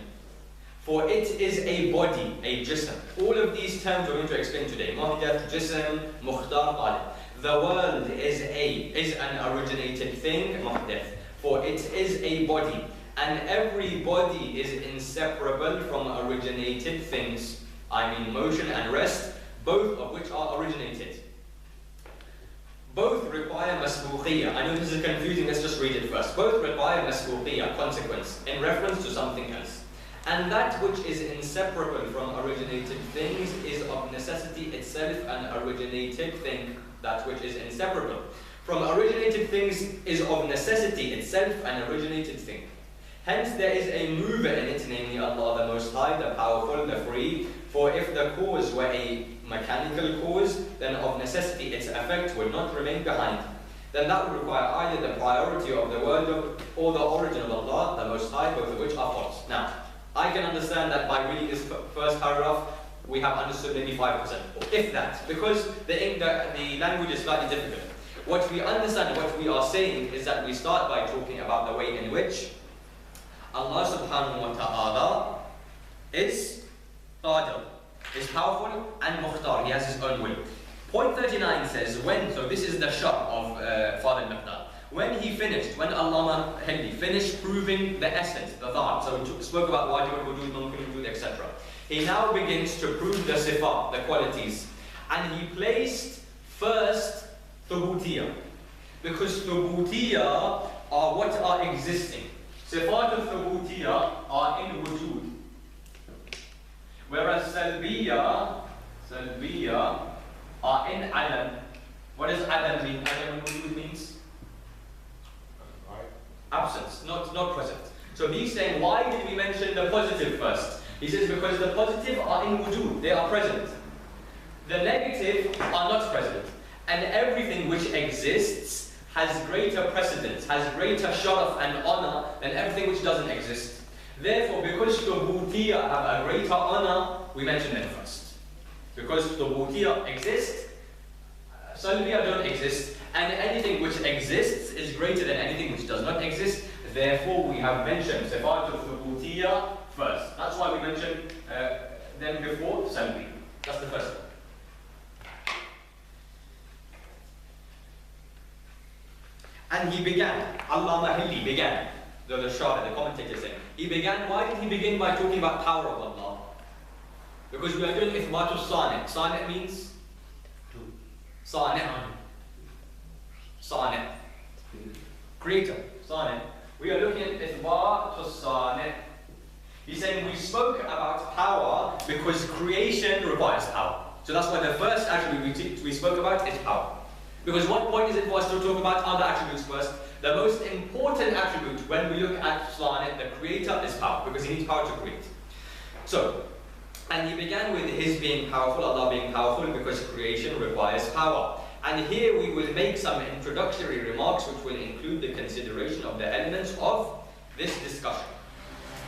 For it is a body, a jism. All of these terms we're going to explain today. Muhdath, jism, mukhtar, qadir. The world is an originated thing, muhdath. For it is a body. And every body is inseparable from originated things. I mean motion and rest, both of which are originated. Both require masbuqiyya. I know this is confusing, let's just read it first. Both require masbuqiyya, consequence, in reference to something else. And that which is inseparable from originated things is of necessity itself an originated thing. That which is inseparable from originated things is of necessity itself an originated thing. Hence there is a mover in it, namely Allah the Most High, the Powerful, the Free. For if the cause were a mechanical cause, then of necessity its effect would not remain behind. Then that would require either the priority of the word or the origin of Allah, the Most High, both of which are false. Now, I can understand that by reading this first paragraph, we have understood maybe 5%, or if that, because the language is slightly difficult. What we understand, what we are saying, is that we start by talking about the way in which Allah subhanahu wa ta'ala is qadir, is powerful and mukhtar, He has His own will. Point 39 says, so this is the shah of Father Miqdad. When he finished, when Allama Hindi finished proving the essence, the thought, so we spoke about wajib al-wujud, mumkin al-wujud, etc. He now begins to prove the sifat, the qualities. And he placed first thubutiyya. Because thubutiyya are what are existing. Sifat al-thubutiyya are in wujud. Whereas salbiyya are in adam. What does adam mean? Adam al-wujud means? Absence, not present. So he's saying, why did we mention the positive first? He says, because the positive are in wujud, they are present. The negative are not present. And everything which exists has greater precedence, has greater sharaf and honor than everything which doesn't exist. Therefore, because thubutiyya have a greater honor, we mention them first. Because thubutiyya exist, salbiyya don't exist, and anything which exists is greater than anything which does not exist. Therefore, we have mentioned sifat al-thubutiyya first. That's why we mentioned them before salbi. That's the first one. And he began, Allama Hindi began, the Shah, the commentator saying, he began, why did he begin by talking about power of Allah? Because we are doing ithbatu sani'. Sani' means? Sani'. Sani'. Creator. Sani'. We are looking at ithbatu sani'. He's saying we spoke about power because creation requires power. So that's why the first attribute we spoke about is power. Because what point is it for us to talk about other attributes first? The most important attribute when we look at Sani', the creator, is power, because he needs power to create. So, and he began with his being powerful, Allah being powerful, because creation requires power. And here we will make some introductory remarks which will include the consideration of the elements of this discussion.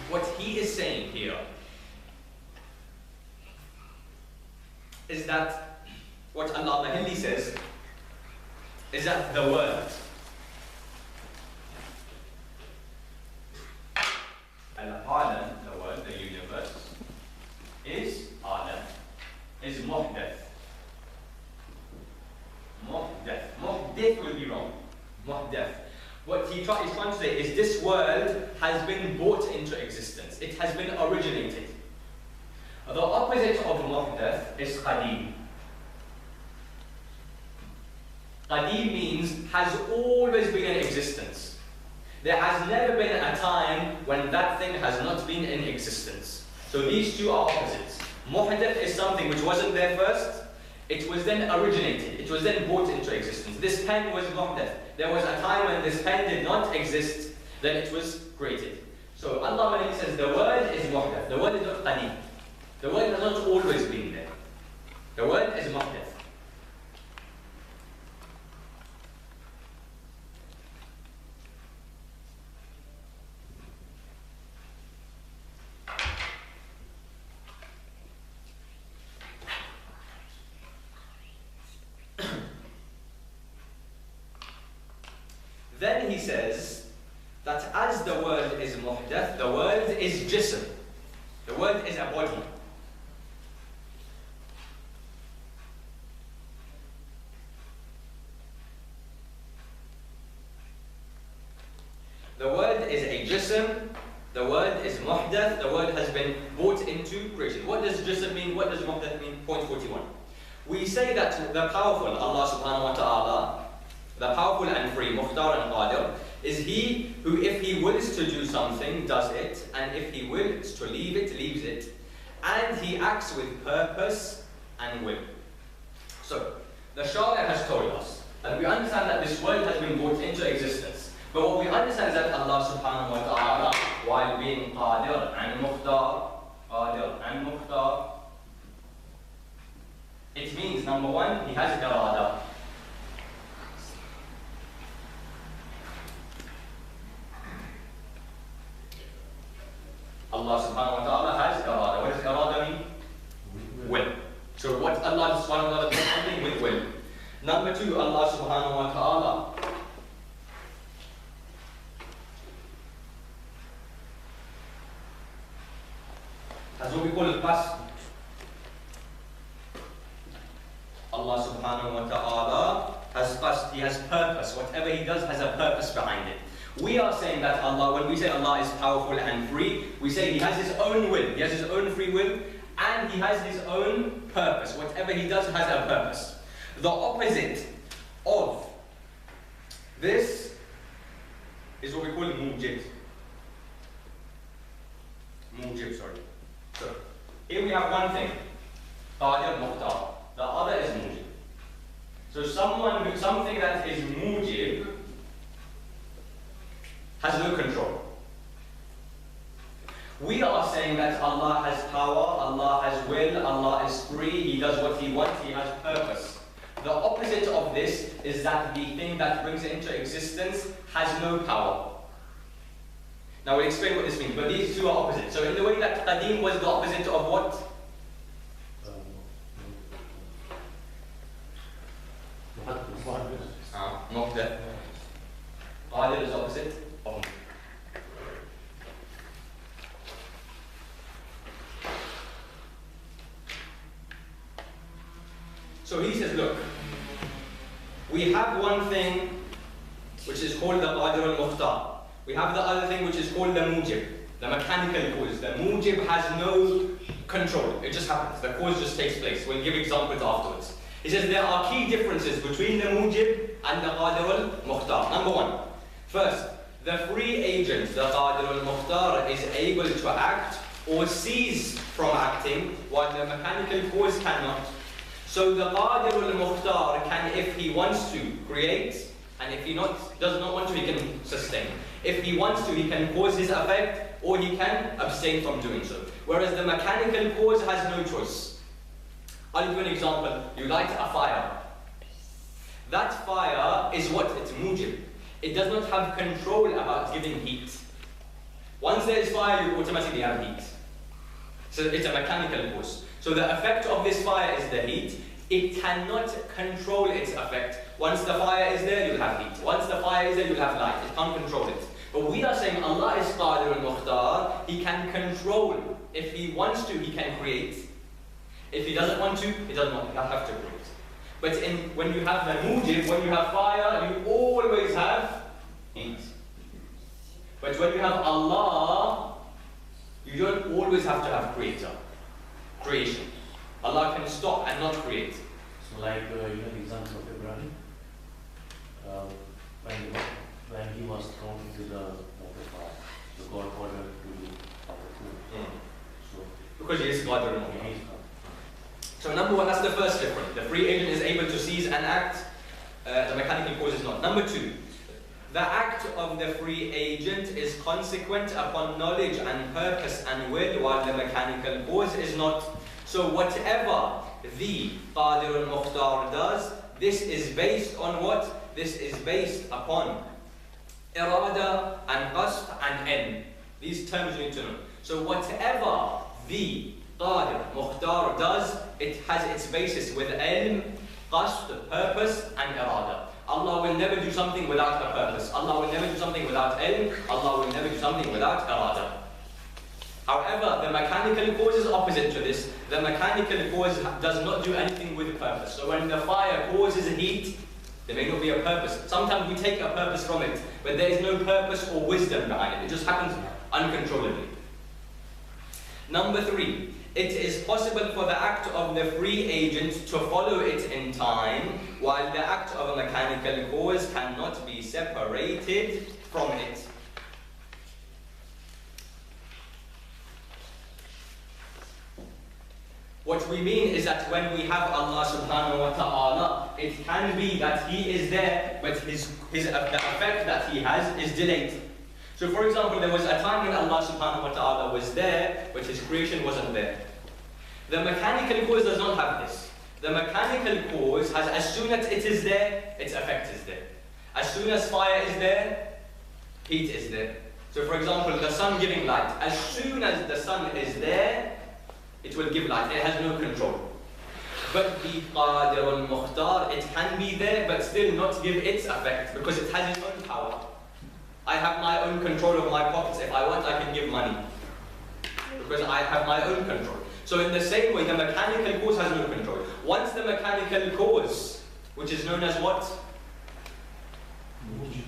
What he is saying here is that what Allah Mahili says is that the world, al-alam, the world, the universe, is alam, is muhdath. Muhdath. Muhdath will be wrong. Muhdath. What he is trying to say is this world has been brought into existence. It has been originated. The opposite of muhdath is qadim. Qadim means has always been in existence. There has never been a time when that thing has not been in existence. So these two are opposites. Muhdath is something which wasn't there first. It was then originated. It was then brought into existence. This pen was muhdath. There was a time when this pen did not exist, then it was created. So Allah Maliki says the world is muhdath. The world is not qadim. The world has not always been there. The world is muhdath. Then he says that as the world is muhdath, the world is jism. The world is a body. The world is a jism, the world is muhdath, the world has been brought into creation. What does jism mean? What does muhdath mean? Point 41. We say that the powerful, Allah subhanahu wa ta'ala, the powerful and free, Mukhtar and Qadir, is he who, if he wills to do something, does it, and if he wills to leave it, leaves it, and he acts with purpose and will. So, the Sharia has told us that we understand that this world has been brought into existence. But what we understand is that Allah subhanahu wa ta'ala, while being Qadir and Mukhtar, it means, number one, he has irada. Allah subhanahu wa ta'ala has irada. What does irada mean? Will. So what Allah subhanahu wa ta'ala does something with will. Number two, Allah subhanahu wa ta'ala has what we call al-qasd. Allah subhanahu wa ta'ala has qasd, He has purpose. Whatever He does has a purpose behind it. We are saying that Allah, when we say Allah is powerful and free, we say He has His own will, He has His own free will, and He has His own purpose. Whatever He does has a purpose. The opposite of this is what we call mujib. Mujib, sorry. So, here we have one thing, qadir, mukhtar. The other is mujib. So something that is mujib has no control. We are saying that Allah has power, Allah has will, Allah is free, He does what He wants, He has purpose. The opposite of this is that the thing that brings it into existence has no power. Now we'll explain what this means, but these two are opposite. So in the way that qadim was the opposite of what? Muqtad. Qadir is opposite of. So he says, look, we have one thing which is called the Qadir al-Mukhtar. We have the other thing which is called the Mujib, the mechanical cause. The Mujib has no control, it just happens, the cause just takes place. We'll give examples afterwards. He says there are key differences between the Mujib and the Qadir al-Mukhtar. Number one, first, the free agent, the Qadir al-Mukhtar, is able to act or cease from acting, while the mechanical cause cannot. So the Qadir al-Mukhtar can, if he wants to, create, and if he does not want to, he can sustain. If he wants to, he can cause his effect, or he can abstain from doing so. Whereas the mechanical cause has no choice. I'll give you an example. You light a fire. That fire is what? It's mujib. It does not have control about giving heat. Once there is fire, you automatically have heat. So it's a mechanical cause. So the effect of this fire is the heat. It cannot control its effect. Once the fire is there, you'll have heat. Once the fire is there, you'll have light. It can't control it. But we are saying Allah is Qadir al-Mukhtar. He can control. If He wants to, He can create. If He doesn't want to, He does not have to create. But when you have the mujib, when you have fire, you always have heat. But when you have Allah, you don't always have to have creation. Allah can stop and not create. So like, the example of Ibrahim, when he was thrown into the fire, so God ordered to do food. So, Because He is Qadir yeah, al-Mukhtar. he's God. So number one, that's the first difference. The free agent is able to seize and act, the mechanical cause is not. Number two, the act of the free agent is consequent upon knowledge and purpose and will, while the mechanical cause is not. So whatever the Qadir al-Mukhtar does, this is based on what? This is based upon irada and qasd and ilm. These terms you need to know. So whatever the Qadir Mukhtar does, it has its basis with ilm, qasd, purpose and irada. Allah will never do something without a purpose. Allah will never do something without ilm. Allah will never do something without irada. However, the mechanical cause is opposite to this. The mechanical cause does not do anything with purpose. So when the fire causes heat, there may not be a purpose. Sometimes we take a purpose from it, but there is no purpose or wisdom behind it. It just happens uncontrollably. Number three, it is possible for the act of the free agent to follow it in time, while the act of a mechanical cause cannot be separated from it. What we mean is that when we have Allah subhanahu wa ta'ala, it can be that He is there, but the effect that He has is delayed. So for example, there was a time when Allah subhanahu wa ta'ala was there, but His creation wasn't there. The mechanical cause does not have this. The mechanical cause has, as soon as it is there, its effect is there. As soon as fire is there, heat is there. So for example, the sun giving light. As soon as the sun is there, it will give light. It has no control. But the Qadir al-Mukhtar, it can be there, but still not give its effect, because it has its own power. I have my own control of my pockets. If I want, I can give money, because I have my own control. So So in the same way, the mechanical cause has no control. Once the mechanical cause, which is known as what?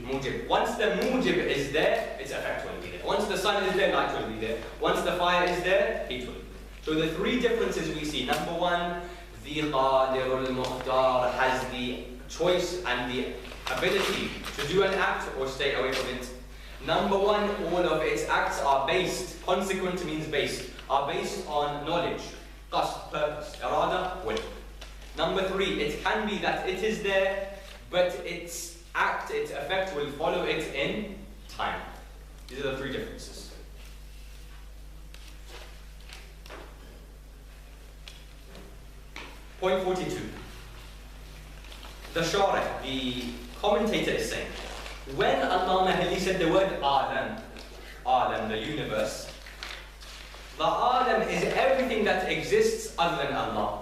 Mujib. Once the mujib is there, its effect will be there. Once the sun is there, light will be there. Once the fire is there, heat will be there. So the three differences we see. Number one, the Qadir al-Mukhtar has the choice and the ability to do an act or stay away from it. Number one, all of its acts are based, consequent means based, are based on knowledge, qasd, purpose, irada, will. Number three, it can be that it is there, but its act, its effect will follow it in time. These are the three differences. Point 42. The Sharih, the commentator is saying, when Allah Mahali said the word Alam, the universe, the Alam is everything that exists other than Allah.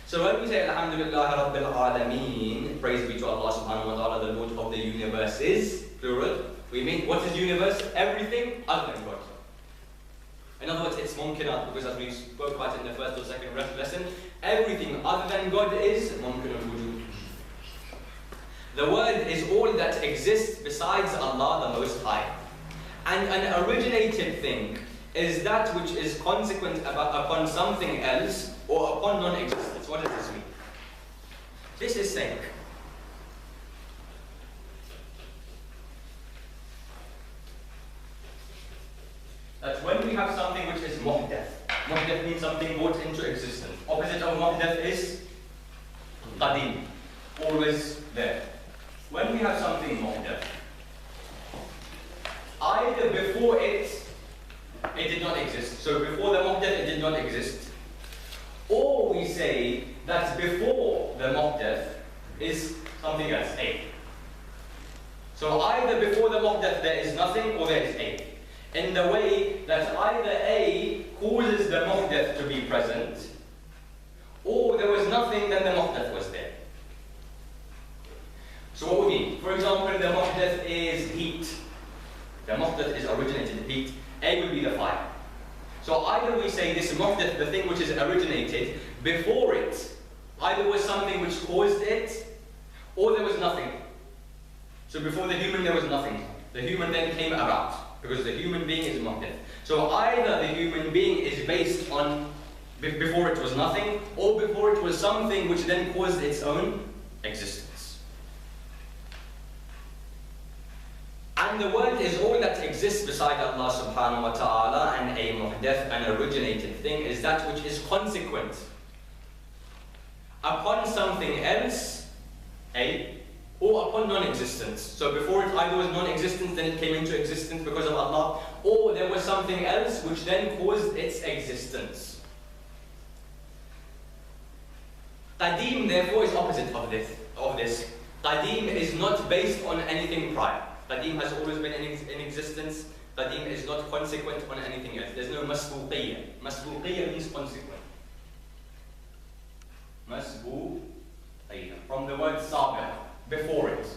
So when we say Alhamdulillah Rabbil Alameen, praise be to Allah subhanahu wa ta'ala, the Lord of the universes, plural, we mean what is universe? Everything other than God. In other words, it's mumkinat, because as we spoke about in the first or second lesson, everything other than God is mumkin al-wujud. The word is all that exists besides Allah the Most High. And an originated thing is that which is consequent upon something else or upon non-existence. What does this mean? This is saying that when we have something which is muhdath means something brought into existence. Opposite of muhdath is qadim, always there. When we have something muhdath, either before it did not exist. So before the muhdath, it did not exist. Or we say that before the muhdath is something else, A. So either before the muhdath there is nothing or there is A. In the way that either A causes the muhdath to be present, or there was nothing, then the muhdath was there. So what we mean? For example, the muhdath is heat. The muhdath is originated in heat. A will be the fire. So either we say this muhdath, the thing which is originated, before it, either was something which caused it, or there was nothing. So before the human, there was nothing. The human then came about, because the human being is muhdath. So either the human being is based on before it was nothing, or before it was something which then caused its own existence. And the world is all that exists beside Allah subhanahu wa ta'ala, and a muhdath, an originated thing, is that which is consequent upon something else, A, or upon non-existence. So before it either was non-existence, then it came into existence because of Allah, or there was something else which then caused its existence. Qadim therefore is opposite of this. Qadim is not based on anything prior. Qadim has always been in existence. Qadim is not consequent on anything else. There's no masbuqiyya. Masbuqiyya means consequent. Masbuqiyya. From the word sabiq, before it.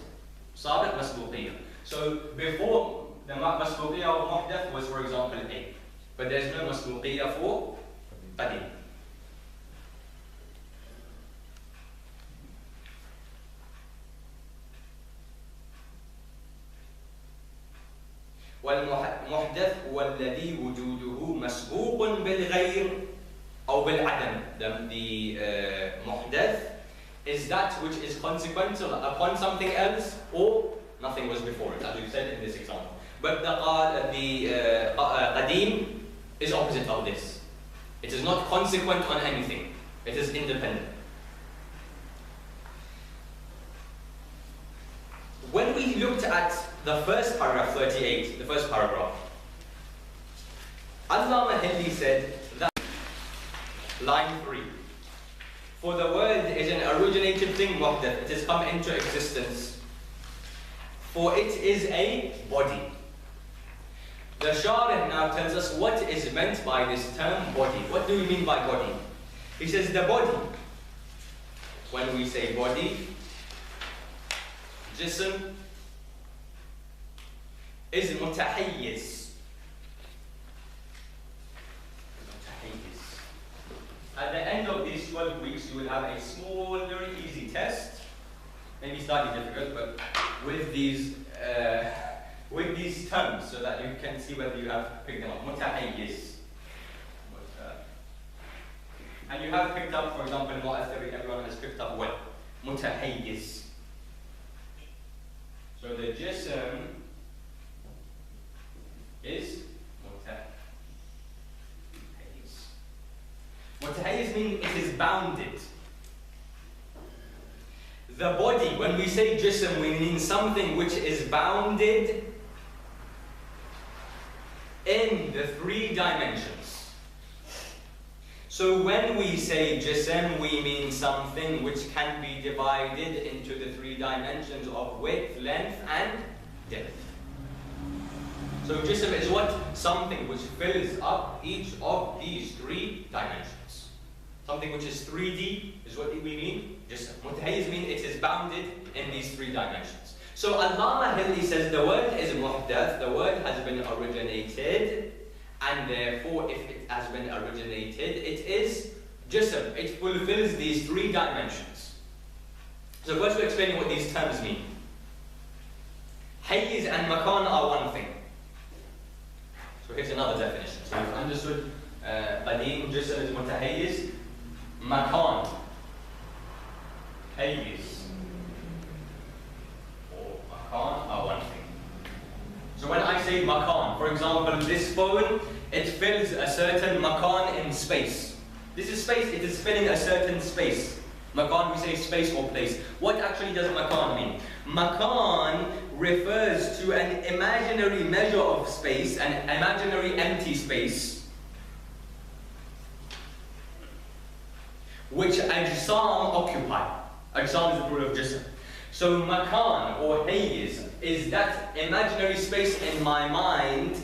Sabiq, masbuqiyya. So before, the masbuqiyya of muhdath was, for example, A. But there's no masbuqiyya for qadim. والمحدث هو الذي وجوده مسبوق بالغير أو بالعدم. The muhdath is that which is consequential upon something else, or nothing was before it, as we said in this example. But the qadim is opposite of this. It is not consequent on anything. It is independent. When we looked at the first paragraph, 38, the first paragraph, Allah Mahilli said that, line 3, for the world is an originated thing, muhdath, it has come into existence, for it is a body. The Sharih now tells us what is meant by this term body. What do we mean by body? He says the body, when we say body, jism, is mutahayyiz. At the end of these 12 weeks, you will have a small, very easy test, maybe slightly difficult, but with these terms, so that you can see whether you have picked them up. متحيز. And you have picked up, for example, مؤثر, everyone has picked up well. متحيز. So the jism is متحيز. متحيز means it is bounded. The body, when we say jism, we mean something which is bounded in the 3 dimensions. So when we say jism, we mean something which can be divided into the 3 dimensions of width, length, and depth. So jism is what? Something which fills up each of these 3 dimensions. Something which is 3D is what we mean, jism. Mutahayyiz means it is bounded in these 3 dimensions. So Allama Hilli says the word is muhdath, the word has been originated, and therefore if it has been originated, it is jism. It fulfills these 3 dimensions. So first we're explaining what these terms mean. Hayyiz and makan are one thing. So here's another definition. So we've understood qadim, jism is mutahayyiz, makan, hayyiz, or makan are one thing. So when I say makan, for example, this phone, it fills a certain makan in space. This is space, it is filling a certain space. Makan, we say space or place. What actually does makan mean? Makan refers to an imaginary measure of space, an imaginary empty space, which ajsam occupy. Ajsam is the plural of jism. So makan or hayyiz is that imaginary space in my mind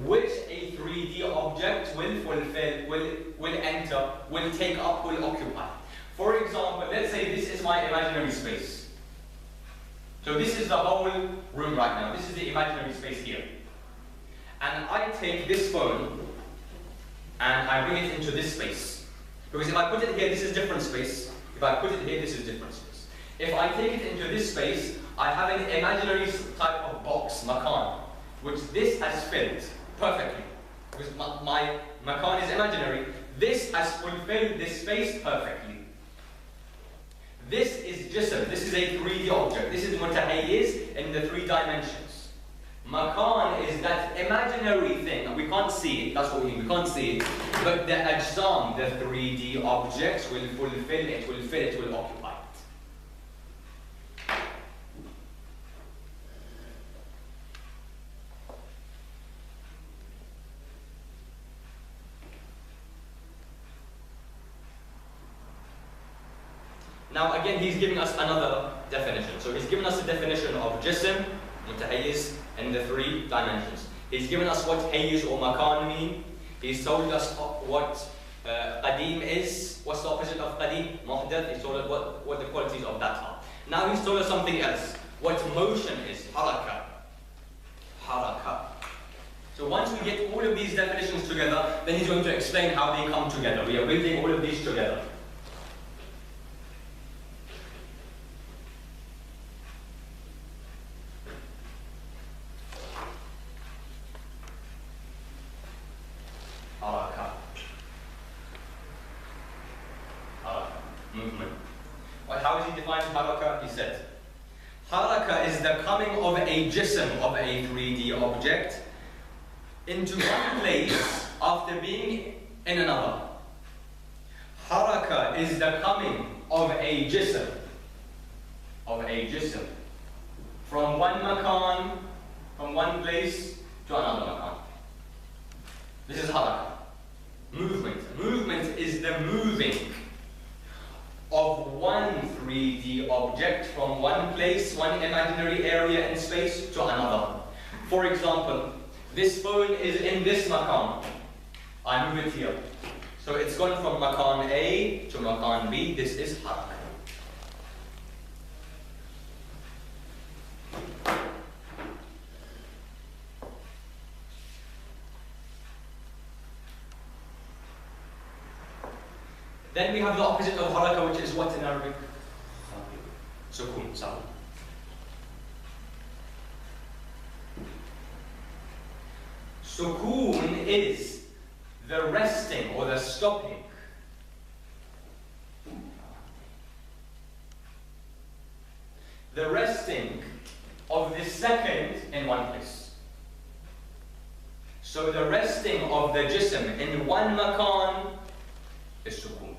which a 3D object will fulfill, will enter, will take up, will occupy. For example, let's say this is my imaginary space. So this is the whole room right now. This is the imaginary space here. And I take this phone and I bring it into this space. Because if I put it here, this is different space. If I put it here, this is different space. If I take it into this space, I have an imaginary type of box, makan, which this has filled perfectly. Because my makan is imaginary. This has fulfilled this space perfectly. This is jism. This is a 3D object. This is mutahayyiz in the 3 dimensions. Makan is that imaginary thing. We can't see it. That's what we mean. We can't see it. But the ajsam, the 3D objects, will fulfill it, will fill it, will occupy it. Now again, he's giving us another definition. So he's given us a definition of jism, mutahayyiz, in the 3 dimensions. He's given us what hayyiz or makan mean. He's told us what qadim is. What's the opposite of qadim? Muhdath. He's told us what the qualities of that are. Now he's told us something else. What motion is, haraka. Haraka. So once we get all of these definitions together, then he's going to explain how they come together. We are building all of these together. Movement. Well, how is he defining haraka? He said, haraka is the coming of a jism, of a 3D object, into one place after being in another. Haraka is the coming of a jism, from one makan, from one place to another makan. This is haraka. Movement. Movement is the moving of one 3D object from one place, one imaginary area in space to another. For example, this phone is in this makan. I move it here. So it's gone from makan A to makan B. This is haraka. Then we have the opposite of haraka, which is what in Arabic? Sukun, sound. Sukun is the resting or the stopping. The resting of the second in one place. So the resting of the jism in one makan is sukun.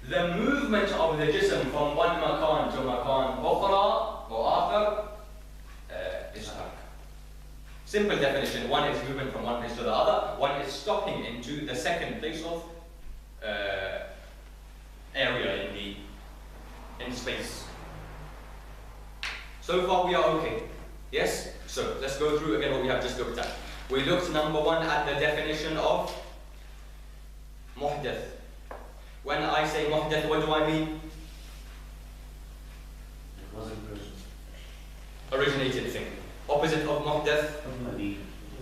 The movement of the jism from one makan to makan ukhra or akhar is haraka. Simple definition, one is movement from one place to the other, one is stopping into the second place of area in space. So far we are okay. Yes? So let's go through again what we have just looked at. We looked number one at the definition of muhdath. When I say muhdath, what do I mean? It wasn't present. Originated thing. Opposite of muhdath.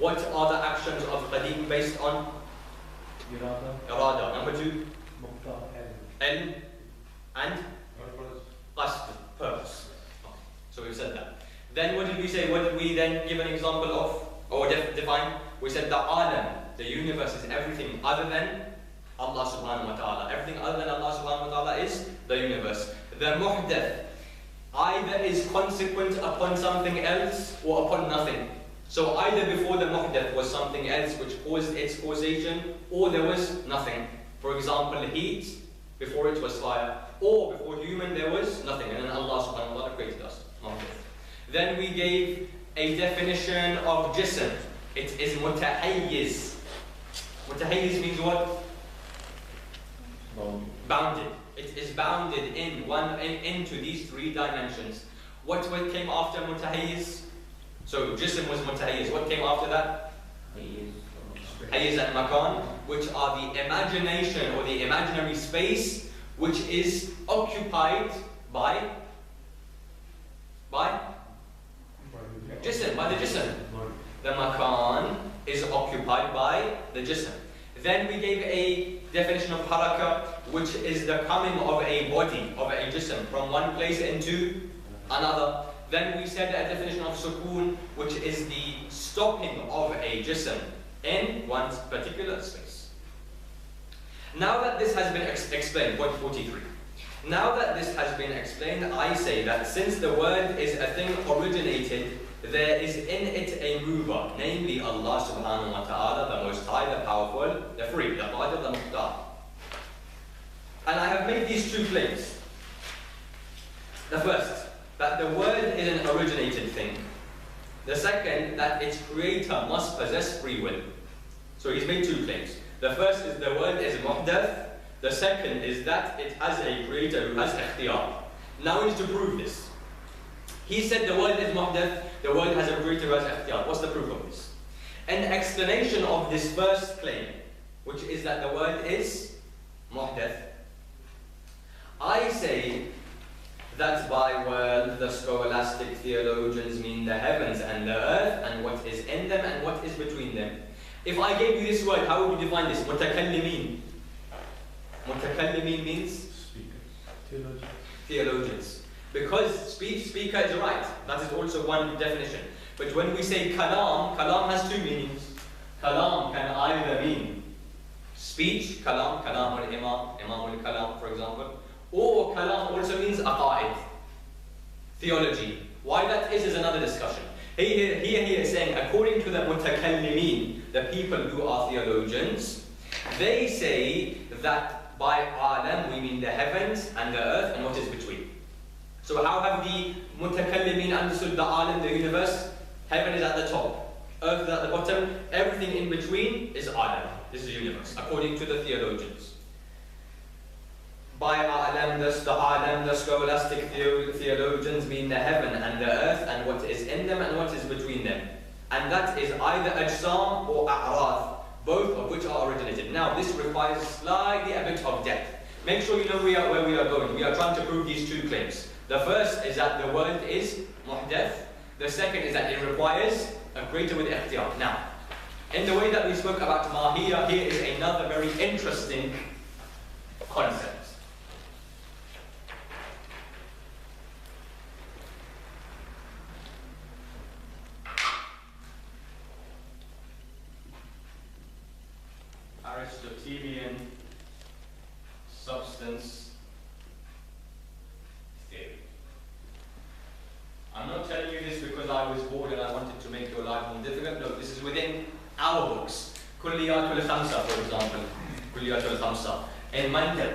What are the actions of qadim based on? Irada. Number two? Ilm and qasd, purpose. Okay. So we've said that. Then what did we say? What did we then give an example of? Or define? We said the alam, the universe is everything other than Allah subhanahu wa ta'ala. Everything other than Allah subhanahu wa ta'ala is the universe. The muhdath either is consequent upon something else or upon nothing. So either before the muhdath was something else which caused its causation, or there was nothing. For example, heat, before it was fire, or before human there was nothing, and then Allah subhanahu wa ta'ala created us. Muhdath. Then we gave a definition of jism. It is mutahayyiz. Mutahayyiz means what? Bounded. It is bounded into these three dimensions. What came after mutahayyiz? So jism was mutahayyiz. What came after that? Hayyiz and makan, which are the imagination or the imaginary space which is occupied by jism, by the jism. The makan is occupied by the jism. Then we gave a definition of haraka, which is the coming of a body, of a jism, from one place into another. Then we said a definition of sukoon, which is the stopping of a jism in one particular space. Now that this has been explained, point 43. Now that this has been explained, I say that since the word is a thing originated, there is in it a mover, namely Allah subhanahu wa ta'ala, the Most High, the Powerful, the Free, the Qadir, the Mukhtar. And I have made these two claims. The first, that the word is an originated thing. The second, that its creator must possess free will. So he's made two claims. The first is the word is muhdath. The second is that it has a creator who has ikhtiyar. Now we need to prove this. He said the word is muhdath, the word has a creator who has ikhtiyar. What's the proof of this? An explanation of this first claim, which is that the word is muhdath. I say that by world the scholastic theologians mean the heavens and the earth and what is in them and what is between them. If I gave you this word, how would you define this? Mutakallimin. Mutakallimin means? Theologians. Theologians. Because speaker is right. That is also one definition. But when we say kalam, kalam has two meanings. Kalam can either mean speech, kalam al-imam, imam al-kalam, for example. Or kalam also means aqa'id, theology. Why that is another discussion. Here he is saying, according to the mutakallimin, the people who are theologians, they say that by alam we mean the heavens and the earth and what is between. So how have the mutakallimin understood the alam, the universe? Heaven is at the top, earth is at the bottom, everything in between is alam. This is universe, according to the theologians. By alam, the scholastic theologians mean the heaven and the earth and what is in them and what is between them. And that is either ajsam or a'rath, both of which are originated. Now this requires slightly a bit of depth. Make sure you know where we are going. We are trying to prove these two claims. The first is that the word is muhdath. The second is that it requires a creator with ikhtiyar. Now, in the way that we spoke about mahiyya, here is another very interesting concept. Aristotelian substance theory. I'm not telling you this because I was bored and I wanted to make your life more difficult. No, this is within our books. كليات الخمسة, for example. كليات الخمسة. In Mantiq,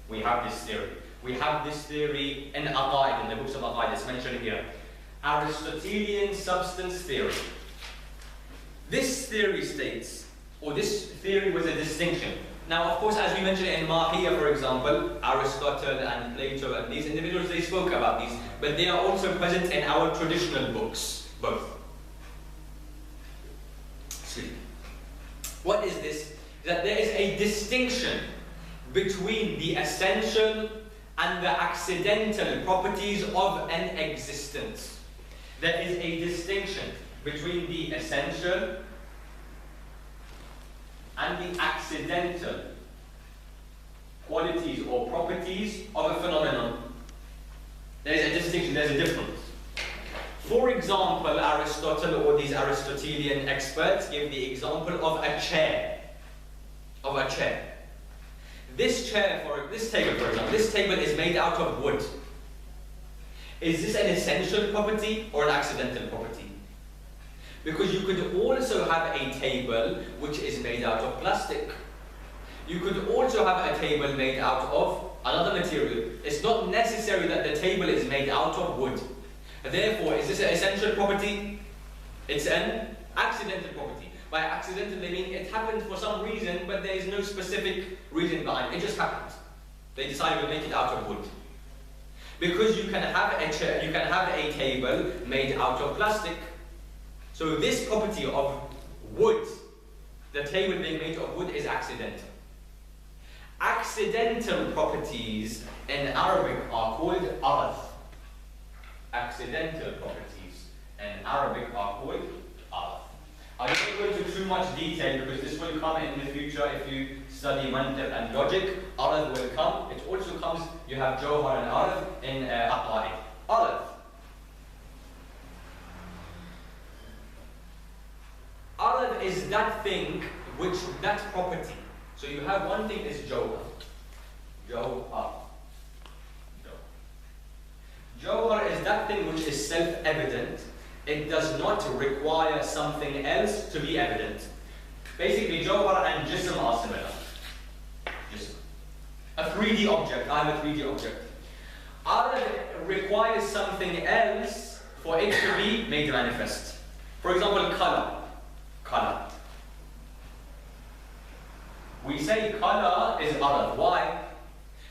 we have this theory. We have this theory in Aqaid, in the books of Aqaid, it's mentioned here. Aristotelian substance theory. This theory states, or this theory was a distinction. Now, of course, as we mentioned in Mahiyya, for example, Aristotle and Plato and these individuals, they spoke about these, but they are also present in our traditional books, both. Excuse me. What is this? That there is a distinction between the essential and the accidental properties of an existence. There is a distinction between the essential and the accidental qualities or properties of a phenomenon. There is a distinction, there is a difference. For example, Aristotle or these Aristotelian experts give the example of a chair. Of a chair. This table, for example, this table is made out of wood. Is this an essential property or an accidental property? Because you could also have a table which is made out of plastic. You could also have a table made out of another material. It's not necessary that the table is made out of wood. Therefore, is this an essential property? It's an accidental property. By accidental, they mean it happened for some reason, but there is no specific reason behind it. It just happened. They decided to make it out of wood. Because you can have a chair, you can have a table made out of plastic. So this property of wood, the table being made of wood, is accidental. Accidental properties in Arabic are called arad. Accidental properties in Arabic are called arad. I don't go into too much detail because this will come in the future if you study mantiq and logic. Arad will come. It also comes, you have Jawhar and Arad in Aqaid. Arad. Arad is that thing which, that property. So you have one thing is Jawhar. Jawhar. Jawhar is that thing which is self-evident. It does not require something else to be evident. Basically, Jawhar and Jism are similar. Jism. A 3D object. I have a 3D object. Arad requires something else for it to be made manifest. For example, color. Color. We say color is Arad. Why?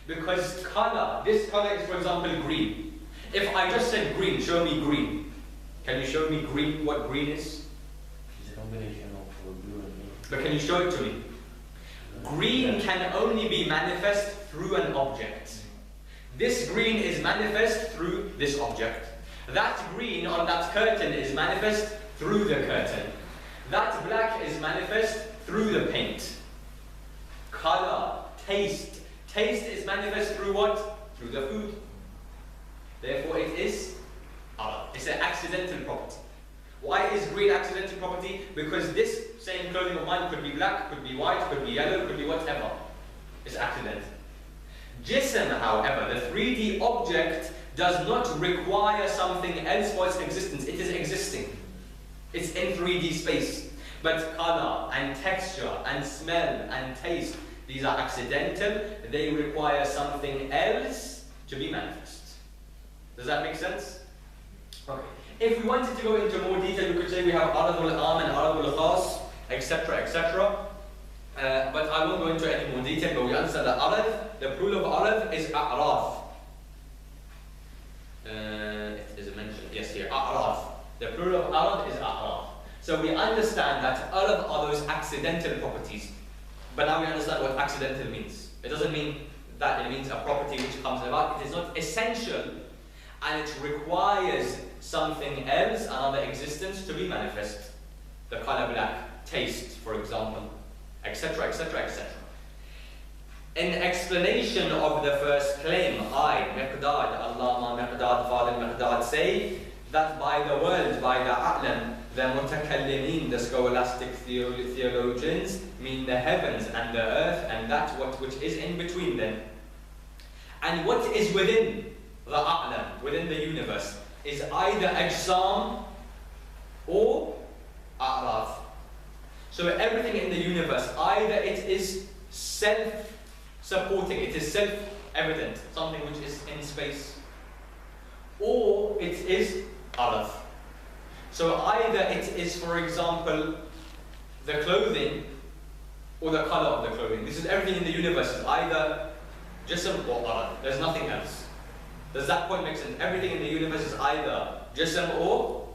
Because color, this color is, for example, green. If I just said green, show me green. Can you show me green, what green is? It's a combination of blue and green. But can you show it to me? Green can only be manifest through an object. This green is manifest through this object. That green on that curtain is manifest through the curtain. That black is manifest through the paint. Color, taste. Taste is manifest through what? Through the food. Therefore it is Arad. It's an accidental property. Why is green accidental property? Because this same clothing of mine could be black, could be white, could be yellow, could be whatever. It's accidental. Jism, however, the 3D object, does not require something else for its existence. It is existing. It's in 3D space. But color and texture and smell and taste, these are accidental. They require something else to be manifest. Does that make sense? Okay. If we wanted to go into more detail, we could say we have Arad al-Am and Arad al-Khas, etc., etc. But I won't go into any more detail, but we understand that Arad, the plural of Arad is A'raf. It is mentioned, yes, here, A'raf. The plural of Arad is A'raf. So we understand that Arad are those accidental properties. But now we understand what accidental means. It doesn't mean that it means a property which comes about. It is not essential, and it requires something else, another existence, to be manifest. The color black, taste, for example, etc., etc., etc. In explanation of the first claim, I, Miqdad, Allama Miqdad, Father Miqdad, say that by the world, by the A'lam, The mutakallimin, the scholastic theologians, mean the heavens and the earth and that which is in between them. And what is within the a'lam, within the universe, is either ajsam or a'raf. So everything in the universe, either it is self-supporting, it is self-evident, something which is in space, or it is araf. So either it is, for example, the clothing or the color of the clothing. This is everything in the universe is either jism or araf. There's nothing else. Does that point make sense? Everything in the universe is either jism or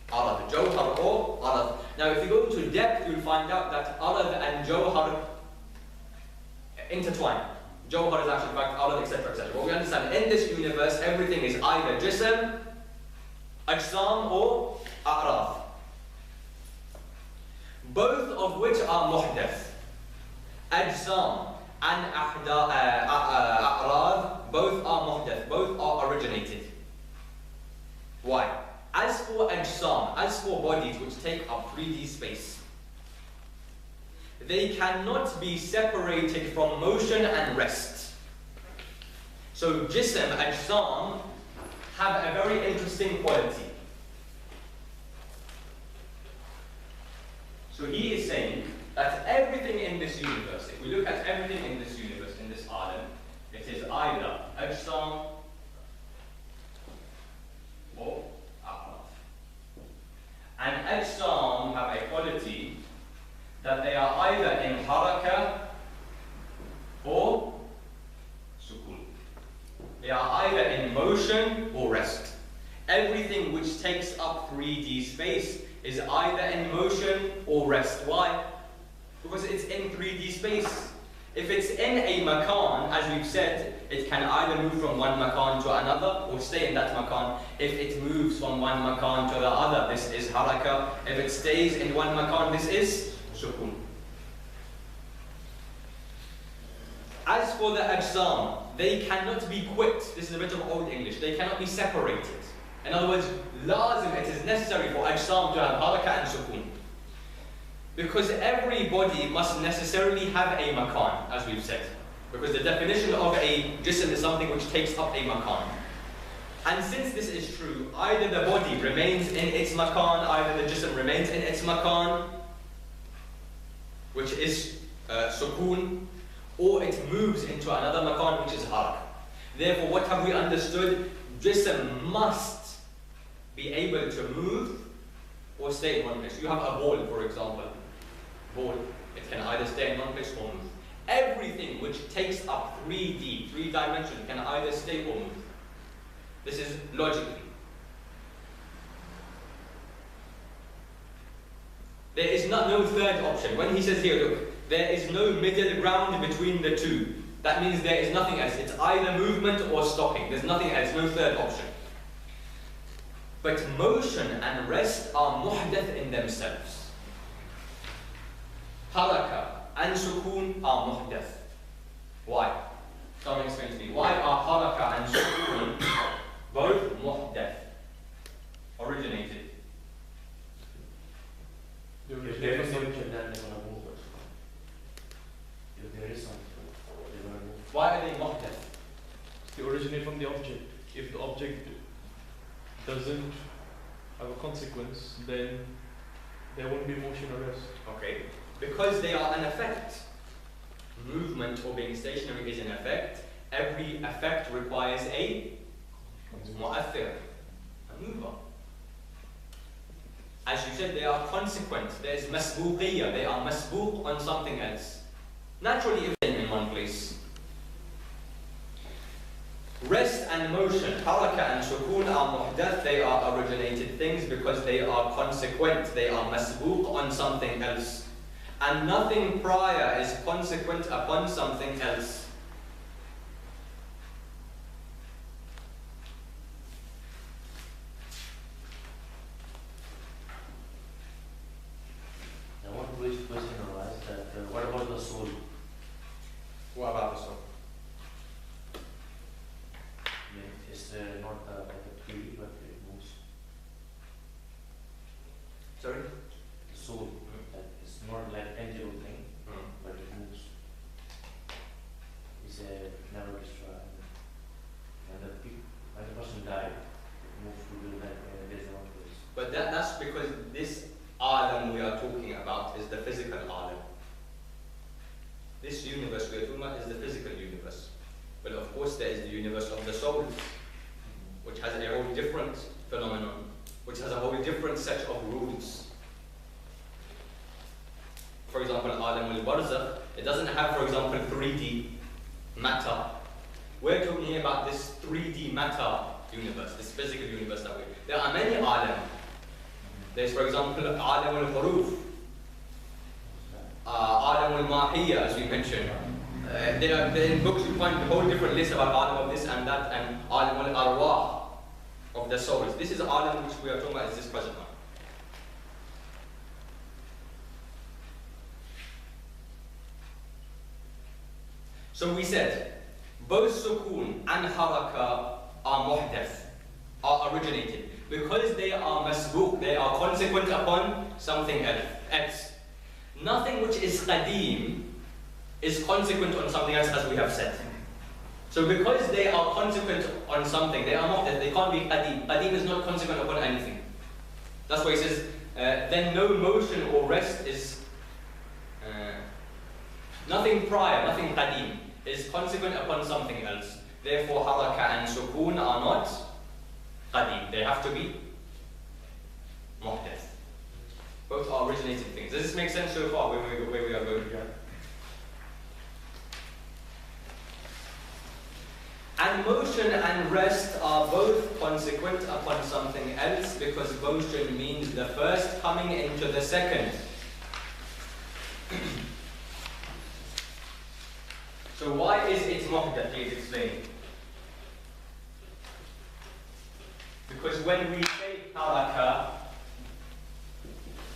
araf, jawhar or araf. Now if you go into depth, you'll find out that araf and jawhar intertwine. Jawhar is actually in fact araf, etc., etc. But we understand in this universe, everything is either jism, ajsam or a'raf. Both of which are muhdath. Ajsam and a'raf, both are muhdath, both are originated. Why? As for ajsam, as for bodies which take up 3D space, they cannot be separated from motion and rest. So jism, ajsam, have a very interesting quality. So he is saying that everything in this universe, if we look at everything in this universe, in this alam, it is either ajsam or a'raf. And ajsam have a quality that they are either in haraka or sukun. They are either in motion or rest. Everything which takes up 3D space is either in motion or rest. Why? Because it's in 3D space. If it's in a makan, as we've said, it can either move from one makan to another or stay in that makan. If it moves from one makan to the other, this is haraka. If it stays in one makan, this is sukun. As for the ajsam, they cannot be quit. This is a bit of old English. They cannot be separated. In other words, lazim, it is necessary for ajsam to have haraka and sukun. Because every body must necessarily have a makan, as we've said. Because the definition of a jism is something which takes up a makan. And since this is true, either the body remains in its makan, either the jism remains in its makan, which is sukun, or it moves into another makan, which is haraka. Therefore, what have we understood? Jism must be able to move or stay in one place. You have a ball, for example. Ball. It can either stay in one place or move. Everything which takes up 3D, 3 dimension, can either stay or move. This is logically. There is no third option. When he says here, look, there is no middle ground between the two. That means there is nothing else. It's either movement or stopping. There's nothing else, no third option. But motion and rest are muhdath in themselves. Haraka and sukun are muhdath. Why? Someone explain to me. Why are haraka and sukun both muhdath? Originated. If there is something, then they're going to move it. If there is something, they're going to move. Why are they muhdath? They originate from the object. If the object doesn't have a consequence, then there won't be motion or rest. Okay. Because they are an effect. Movement or being stationary is an effect. Every effect requires a mu'athir, a mover. As you said, they are consequent. There is masbuqiyya. They are masbuq on something else. Naturally, if they're in one place. Rest and motion, haraka and sukun are muhdath. They are originated things because they are consequent. They are masbuq on something else. And nothing prior is consequent upon something else. I want to question arise that what about the soul? What about the soul? It's not like a tree, but it moves. Sorry? The soul, like, it's not like tangible thing, but it moves. It's a never destroy. When the person died, it moves to the like there's no place. But that's because this alam we are talking about is the physical alam. This universe we are talking about is the physical universe. But of course there is the universe of the soul, which has a whole different phenomenon, which has a whole different set of rules. For example, alam al-barzakh, it doesn't have, for example, 3D matter. We're talking about this 3D matter universe, this physical universe that we. There are many alam. There's, for example, alam al-huruf, alam al-mahiyya, as we mentioned. In books you find a whole different list about alam of this and that, and alam al-arwah, of the souls. This is alam which we are talking about, is this present one. So we said, both sukoon and haraka are muhdath, are originated, because they are masbuq, they are consequent upon something else. Nothing which is qadim is consequent on something else, as we have said. So because they are consequent on something, they are muhdath, they can't be qadim. Qadim is not consequent upon anything. That's why he says, then no motion or rest is, nothing prior, nothing qadim, is consequent upon something else. Therefore, haraka and sukoon are not qadim. They have to be muhdath. Both are originated things. Does this make sense so far, where we are going? Yeah. And motion and rest are both consequent upon something else, because motion means the first coming into the second. So why is it muhdath? Please explain. Because when we say haraka,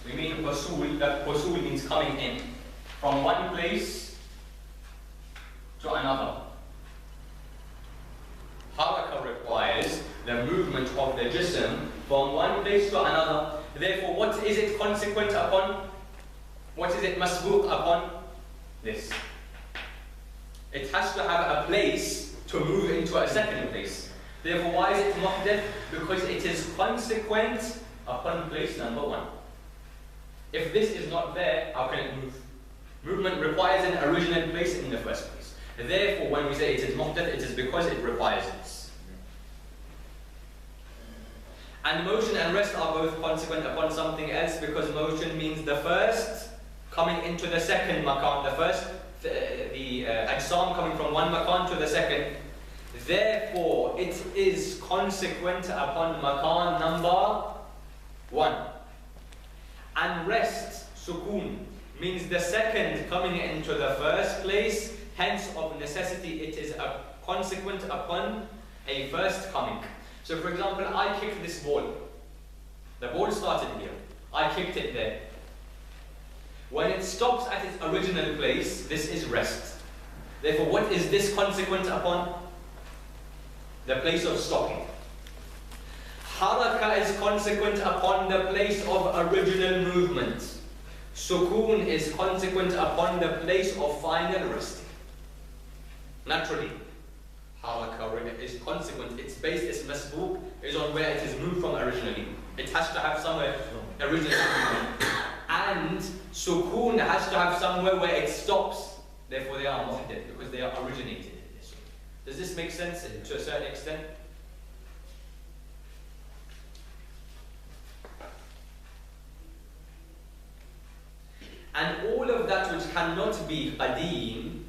we mean husul. That husul means coming in from one place to another. Haraka requires the movement of the jism from one place to another. Therefore, what is it consequent upon? What is it masbuq upon? This. It has to have a place to move into a second place. Therefore, why is it muhdath? Because it is consequent upon place number one. If this is not there, how can it move? Movement requires an original place in the first place. Therefore, when we say it is muhdath, it is because it requires this. And motion and rest are both consequent upon something else, because motion means the first coming into the second makan, the first, the ajsam coming from one makan to the second. Therefore, it is consequent upon makan number one. And rest, sukoon, means the second coming into the first place. Hence, of necessity, it is a consequent upon a first coming. So, for example, I kicked this ball. The ball started here. I kicked it there. When it stops at its original place, this is rest. Therefore, what is this consequent upon? The place of stopping. Haraka is consequent upon the place of original movement. Sukoon is consequent upon the place of final resting. Naturally, haraka is consequent. Its base, its masbuq, is on where it is moved from originally. It has to have somewhere originally. And sukoon has to have somewhere where it stops. Therefore, they are muhdath, because they are originated in this way. Does this make sense to a certain extent? And all of that which cannot be qadim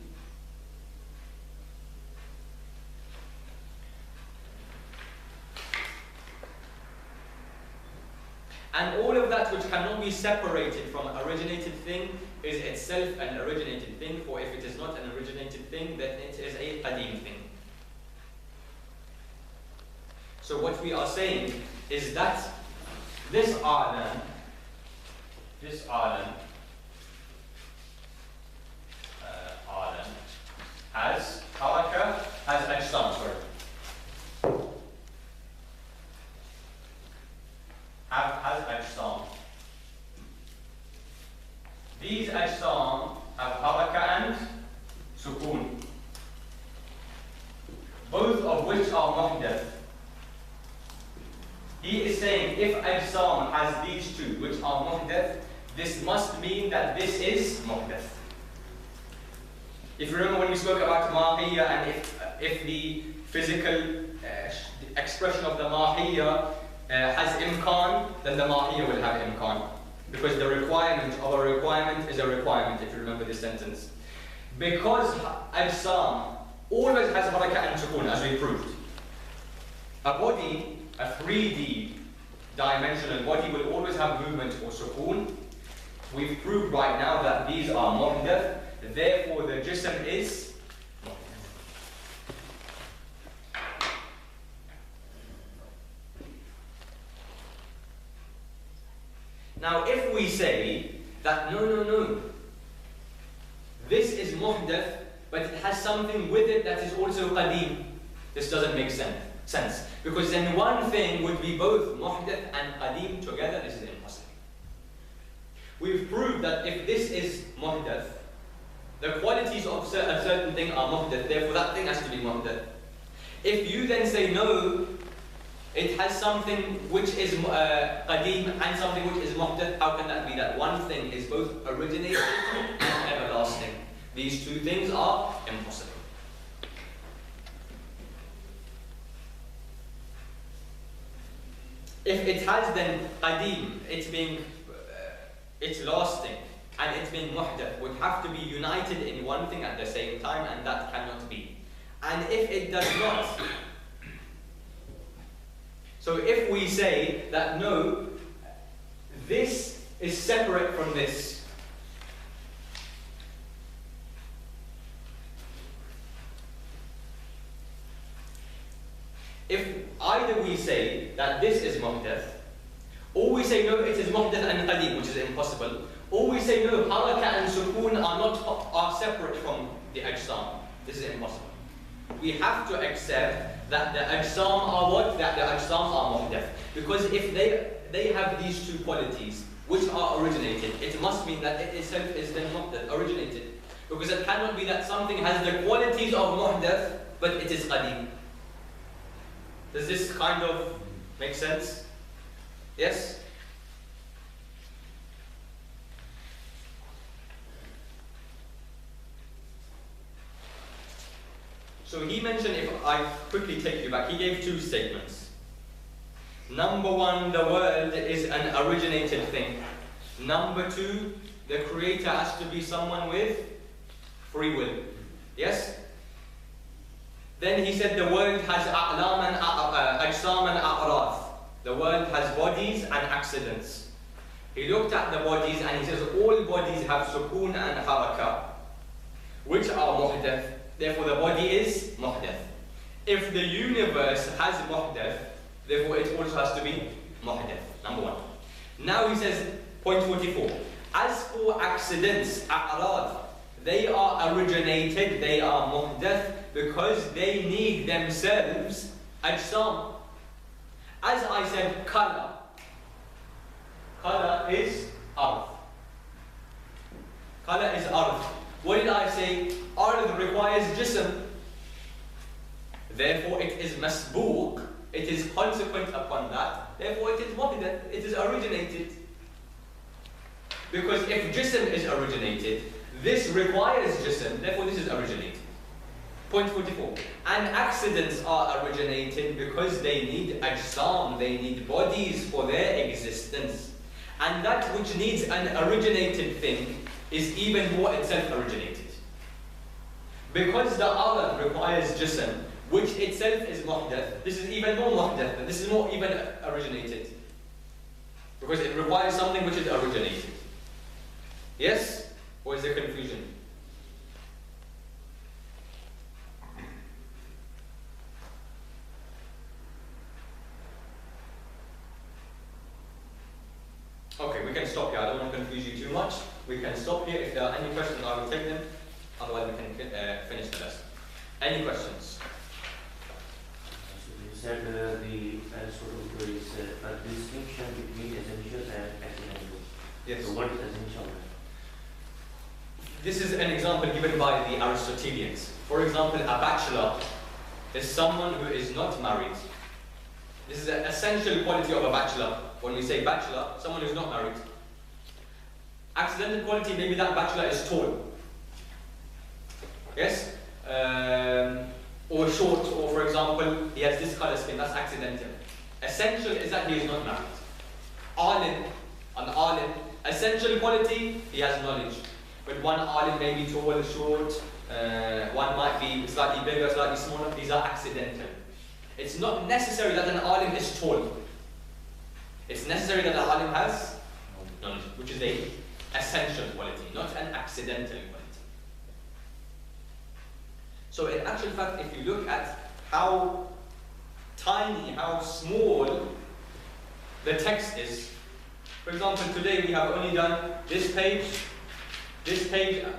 and all of that which cannot be separated from originated thing is itself an originated thing, for if it is not an originated thing, then it is a qadim thing. So what we are saying is that this alam has haraka, has ajsam, has ajsam. both of which are muhdath. He is saying if ajsam has these two, which are muhdath, this must mean that this is muhdath. If you remember when we spoke about mahiyya, and if the physical expression of the mahiyya has imkan, then the mahiyya will have imkan. Because the requirement of a requirement is a requirement, if you remember this sentence. Because ajsam always has harakat and sukun, as we proved. A body, a 3D dimensional body, will always have movement or sukun. We've proved right now that these are muhdath, therefore the jism is muhdath. Now if we say that no, this is muhdath, but it has something with it that is also qadim, this doesn't make sense. Because then one thing would be both muhdath and qadim together. This is impossible. We've proved that if this is muhdath, the qualities of a certain thing are muhdath, therefore that thing has to be muhdath. If you then say no, it has something which is qadim and something which is muhdath, how can that be that one thing is both originated and everlasting? These two things are impossible. If it has then qadim, it's lasting, and it's being muhdath, would have to be united in one thing at the same time, and that cannot be. And if it does not, so if we say that no, this is separate from this, if either we say that this is muhdath, or we say no, it is muhdath and qadim, which is impossible, or we say no, haraka and sukoon are separate from the ajsam, this is impossible. We have to accept that the ajsam are what? That the ajsam are muhdath. Because if they have these two qualities, which are originated, it must mean that it itself is then muhdath, originated. Because it cannot be that something has the qualities of muhdath, but it is qadim. Does this kind of make sense? Yes? So he mentioned, if I quickly take you back, he gave two statements. Number one, the world is an originated thing. Number two, the creator has to be someone with free will. Yes? Then he said the world has a'lam and ajsam and a'raf. The world has bodies and accidents. He looked at the bodies and he says all bodies have sukoon and haraka, which are muhdath. Therefore the body is muhdath. If the universe has muhdath, therefore it also has to be muhdath. Number one. Now he says, point 44. As for accidents, a'rad, they are originated, they are muhdath, because they need themselves ajsam. As I said, color is earth. Color is earth. What did I say? Earth requires jism. Therefore it is masbooq. It is consequent upon that. Therefore it is muhdath. It is originated. Because if jism is originated, this requires jism. Therefore this is originated. Point 44. And accidents are originated because they need ajsam, they need bodies for their existence. And that which needs an originated thing is even more itself originated. Because the other requires jism, which itself is muhdath, this is even more muhdath, this is more even originated. Because it requires something which is originated. Yes? Or is there confusion? Okay, we can stop here. I don't want to confuse you too much. We can stop here. If there are any questions, I will take them. Otherwise, we can finish the lesson. Any questions? So you said the Aristotle is a distinction between essential and accidental. Yes. So what is essential? This is an example given by the Aristotelians. For example, a bachelor is someone who is not married. This is an essential quality of a bachelor. When we say bachelor, someone who's not married. Accidental quality, maybe that bachelor is tall. Yes? Or short, or for example, he has this color skin, that's accidental. Essential is that he is not married. Alim, an alim, essential quality, he has knowledge. But one alim may be tall, short, one might be slightly bigger, slightly smaller, these are accidental. It's not necessary that an alim is tall. It's necessary that an alim has knowledge, which is a essential quality, not an accidental quality. So in actual fact, if you look at how tiny, how small the text is, for example, today we have only done this page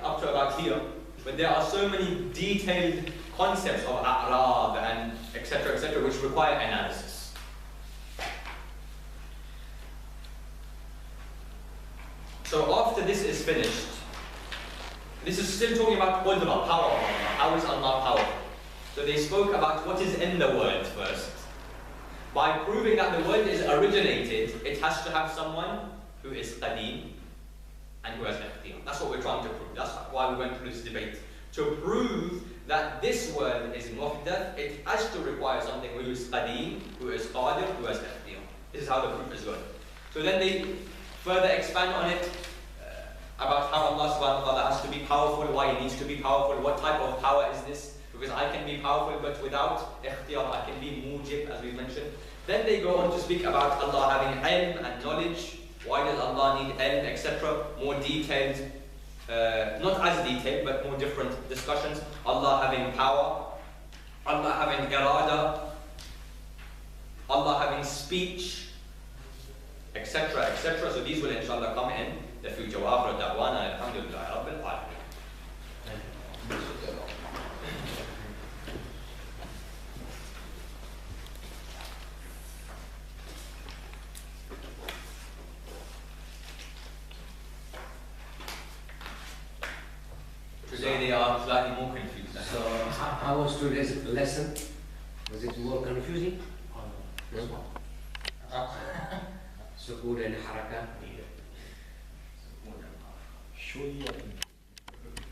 up to about here, but there are so many detailed concepts of a'rab and etc., which require analysis. So after this is finished, this is still talking about qudra, power of Allah. How is Allah powerful? So they spoke about what is in the word first. By proving that the word is originated, it has to have someone who is qadeem and who has ikhtiyar. That's what we're trying to prove. That's why we went through this debate. To prove that this word is muhdath, it has to require something who is qadeem, who is qadir, who has ikhtiyar. This is how the proof is going. So then they further expand on it, about how Allah subhanahu wa ta'ala has to be powerful, why He needs to be powerful, what type of power is this? Because I can be powerful but without ikhtiyar, I can be mujib, as we mentioned. Then they go on to speak about Allah having ilm and knowledge. Why does Allah need ilm, etc. More detailed, not as detailed, but more different discussions. Allah having power, Allah having irada, Allah having speech, etc., etc. So these will inshallah come in the future. Wa akhiru da'wana alhamdulillahi rabbil alamin. Today they are slightly more confused. So how was today's lesson? Was it more confusing? No? سكون الحركة شوية